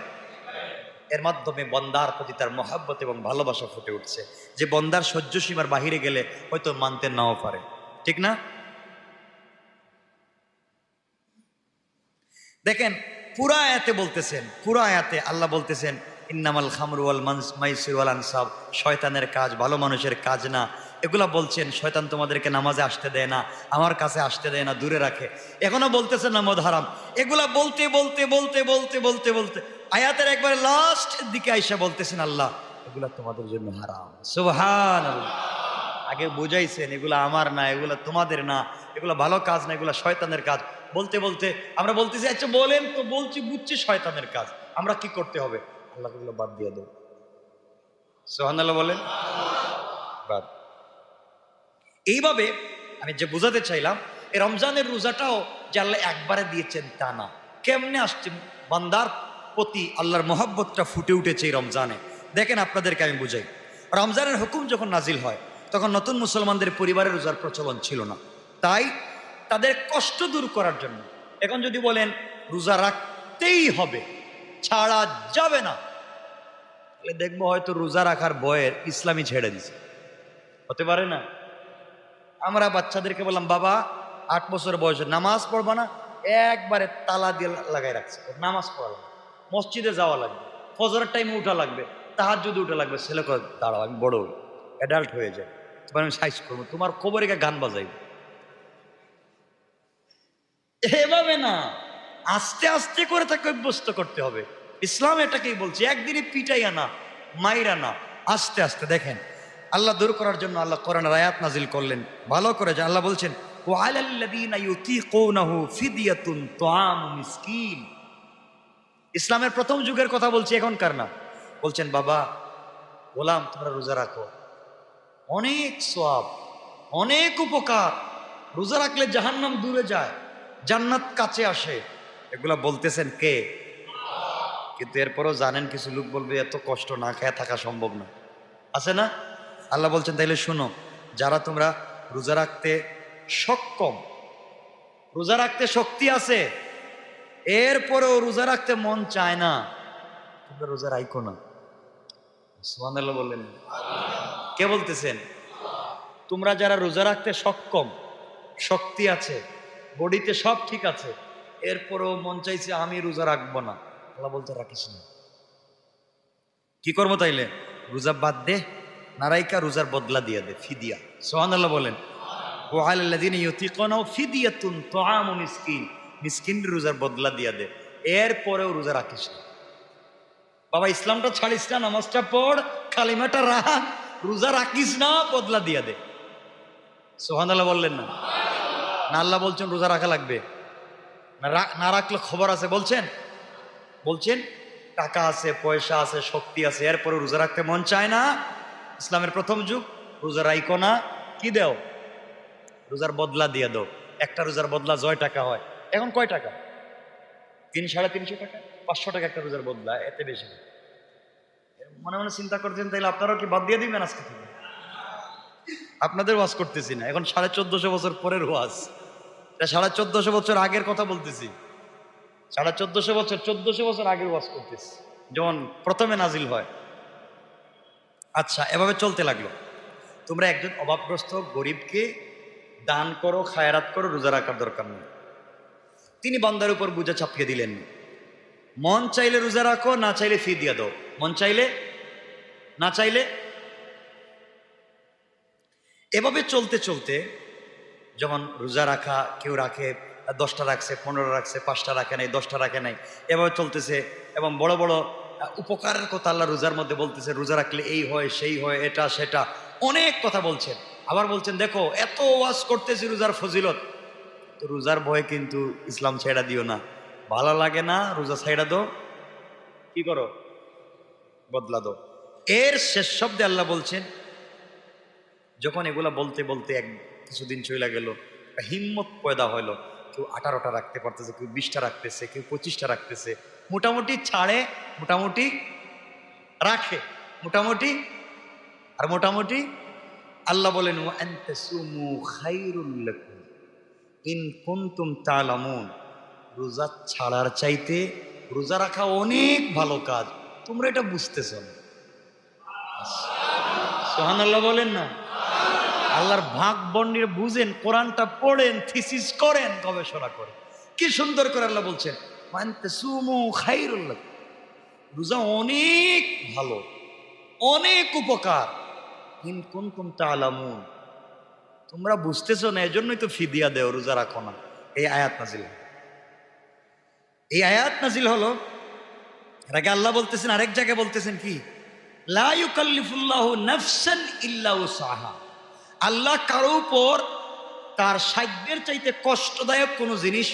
এর মাধ্যমে বন্দার প্রতি তার মহাব্বত এবং ভালোবাসা ফুটে উঠছে, যে বন্দার সহ্য সীমার বাহিরে গেলে হয়তো মানতে নাও পারে, ঠিক না? দেখেন পুরা আয়াতে বলতেছেন, পুরা আয়াতে আল্লাহ বলতেছেন, ইন্নামাল খামরু ওয়াল মাইসির ওয়াল আনসাব, শয়তানের কাজ, ভালো মানুষের কাজ না। এগুলা বলছেন, শয়তান তোমাদেরকে নামাজে আসতে দেয় না, আমার কাছে আসতে দেয় না, দূরে রাখে। এখনো বলতেছেন না মদ হারাম। এগুলা বলতে বলতে বলতে বলতে বলতে বলতে আয়াতের একবারে লাস্ট দিকে আইসা বলতেছেন, আল্লাহ এগুলা তোমাদের জন্য হারাম। সুবহানাল্লাহ। আগে বুঝাইছেন এগুলা আমার না, এগুলা তোমাদের না, এগুলা ভালো কাজ না, এগুলা শয়তানের কাজ। বলতে বলতে আমরা বলতেছি, আচ্ছা বলেন তো, বলছি বুঝছি শয়তানের কাজ, আমরা কি করতে হবে? আল্লাহ এগুলো বাদ দিয়ে দেব। সুবহানাল্লাহ বলেন, বাদ। এইভাবে আমি যে বোঝাতে চাইলাম, এই রমজানের রোজাটাও যে আল্লাহ একবারে দিয়েছেন তা না, কেমনে আসছে বান্দার প্রতি আল্লাহর মহব্বতটা ফুটে উঠেছে এই রমজানে। দেখেন আপনাদেরকে আমি বুঝাই। রমজানের হুকুম যখন নাজিল হয়, তখন নতুন মুসলমানদের পরিবারের রোজার প্রচলন ছিল না, তাই তাদের কষ্ট দূর করার জন্য এখন যদি বলেন রোজা রাখতেই হবে, ছাড়া যাবে না, তাহলে দেখবো হয়তো রোজা রাখার বয়ের ইসলামই ছেড়ে দিছে, হতে পারে না? আমরা বাচ্চাদেরকে বললাম, বাবা 8 বছর বয়সে নামাজ পড়বা না, একবারে তালা দিয়ে লাগাই রাখছে, নামাজ পড়া লাগবে, মসজিদে যাওয়া লাগবে, ফজরের টাইমে উঠা লাগবে, তাহাজ্জুদে উঠা লাগবে। ছেলে কয়, দাঁড়াও আমি বড় হই, অ্যাডাল্ট হয়ে যায়, তোমার আমি সাইজ করবো, তোমার খবরে গান বাজাইব। এভাবে না, আস্তে আস্তে করে তাকে অভ্যস্ত করতে হবে। ইসলাম এটাকেই বলছে, একদিনে পিটাইয়া না, মাইরা না, আস্তে আস্তে। দেখেন আল্লাহ দূর করার জন্য আল্লাহ কোরআনের আয়াত নাজিল করলেন ভালো করে, যে আল্লাহ বলছেন, ওয়ালাল্লাযীনা ইউতীকুনাহু ফিদিয়াতুন তুআমু মিসকিন। ইসলামের প্রথম যুগের কথা বলছি, এখনকার না। বলছেন, বাবা গোলাম তোমরা রোজা রাখো, অনেক সওয়াব, অনেক উপকার, রোজা রাখলে জাহান্নাম দূরে যায়, জান্নাত কাছে আসে। এগুলা বলতেছেন কে? কিন্তু এরপরও জানেন কিছু লোক বলবে এত কষ্ট না খেয়ে থাকা সম্ভব না, আছে না? আল্লাহ বলছেন, তাইলে শুনো, যারা তোমরা রোজা রাখতে সক্ষম, রোজা রাখতে শক্তি আছে, এরপরেও রোজা রাখতে মন চায় না, তোমরা রোজা রাখো না। সুবহানাল্লাহ বললেন। কে বলতেছেন? তোমরা যারা রোজা রাখতে সক্ষম, শক্তি আছে, বডিতে সব ঠিক আছে, এরপরেও মন চাইছে আমি রোজা রাখবো না, আল্লাহ বলতে রাখিস না। কি করবো তাইলে? রোজা বাদ দে, নারাইকা রোজার বদলা দিয়ে দে, ফিদিয়া। সুবহানাল্লাহ বলেন। ওয়ালাল্লাযীনা ইউতীকুনাহু ফিদিয়াতুন তুআমু মিসকিন, মিসকিন রোজার বদলা দিয়ে দে, এরপরেও রোজা রাখিস না। বাবা ইসলামটা ছাড়িস না, নামাজটা পড়, কালিমাটা রাখ, রোজা রাখিস না, বদলা দিয়ে দে। সুবহানাল্লাহ বললেন না? না আল্লাহ বলছেন রোজা রাখা লাগবে, না রাখলে খবর আছে বলছেন? বলছেন টাকা আছে, পয়সা আছে, শক্তি আছে, এরপরে রোজা রাখতে মন চায় না। ইসলামের প্রথম যুগ, রোজা রাইকো না, কি দেও? রোজার বদলা দিয়ে দাও। একটা রোজার বদলা 6 টাকা হয়, এখন কয় টাকা? 300-350 টাকা, 500 টাকা একটা রোজার বদলা, এতে বেশি না। মনে মনে চিন্তা করছেন, তাইলে আপনারাও কি বাদ দিয়ে দিবেন আজকে থেকে? আপনাদের ওয়াজ করতেছি না, এখন 1450 বছর পরের ওয়াজ, 1450 বছর আগের কথা বলতেছি। 1450 বছর আগের ওয়াজ করতেছি, যখন প্রথমে নাজিল হয়। আচ্ছা, এভাবে চলতে লাগলো। তোমরা একজন অভাবগ্রস্ত গরিবকে দান করো, খায়রাত করো, রোজা রাখার দরকার নেই। তিনি বান্দার উপর বোঝা চাপিয়ে দিলেন, মন চাইলে রোজা রাখো, না চাইলে ফি দিয়ে দাও, মন চাইলে, না চাইলে। এভাবে চলতে চলতে যেমন রোজা রাখা, কেউ রাখে 10টা রাখছে, 15টা রাখছে, 5টা রাখে নাই, 10টা রাখে নাই, এভাবে চলতেছে। এবং বড় বড় উপকারের কথা আল্লাহ রোজার মধ্যে বলতেছে, রোজা রাখলে এই হয় সেই হয়, এটা সেটা অনেক কথা বলছেন। আবার বলছেন দেখো এত ওয়াজ করতেছি রোজার ফজিলত, তো রোজার ভয়ে কিন্তু ইসলাম ছেড়া দিও না, ভালো লাগে না রোজা ছেড়া দো, কি করো, বদলা দো। এর শেষ শব্দে আল্লাহ বলছেন, যখন এগুলা বলতে বলতে কিছুদিন চলে গেল, হিম্মত পয়দা হইলো, কেউ 18টা রাখতে পারতেছে, কেউ 20টা রাখতেছে, কেউ 25টা রাখতেছে, মোটামুটি ছাড়ে, মোটামুটি রাখে, মোটামুটি আর মোটামুটি। আল্লাহ বলেন ওয়া আনতাসুমু খায়রুল লাকুম ইন কুনতুম তা'লামুন, রোজা ছাড়ার চাইতে রোজা রাখা অনেক ভালো কাজ, তোমরা এটা বুঝতেছ না। সুবহানাল্লাহ বলেন না। আল্লাহর ভাগ বন্ডির বুঝেন, কোরআনটা পড়েন, থিসিস করেন, গবেষণা করেন, কি সুন্দর করে আল্লাহ বলছেন আনতাসুমু খায়রুল লাকুম, রোজা অনেক ভালো, অনেক উপকার, ইন কুনতুম তা'লামুন, তোমরা বুঝতেছো না, এজন্যই তো ফিদিয়া দেও, রোজা রাখো না। এই আয়াত নাজিল, এই আয়াত নাজিল হলো। এর আগে আল্লাহ বলতেছেন, আরেক জায়গায় বলতেছেন কি, লা ইউকাল্লিফুল্লাহু নাফসান ইল্লা উসআহা, আল্লাহ কারো উপর তার সাধ্যের চাইতে কষ্টদায়ক কোনো জিনিস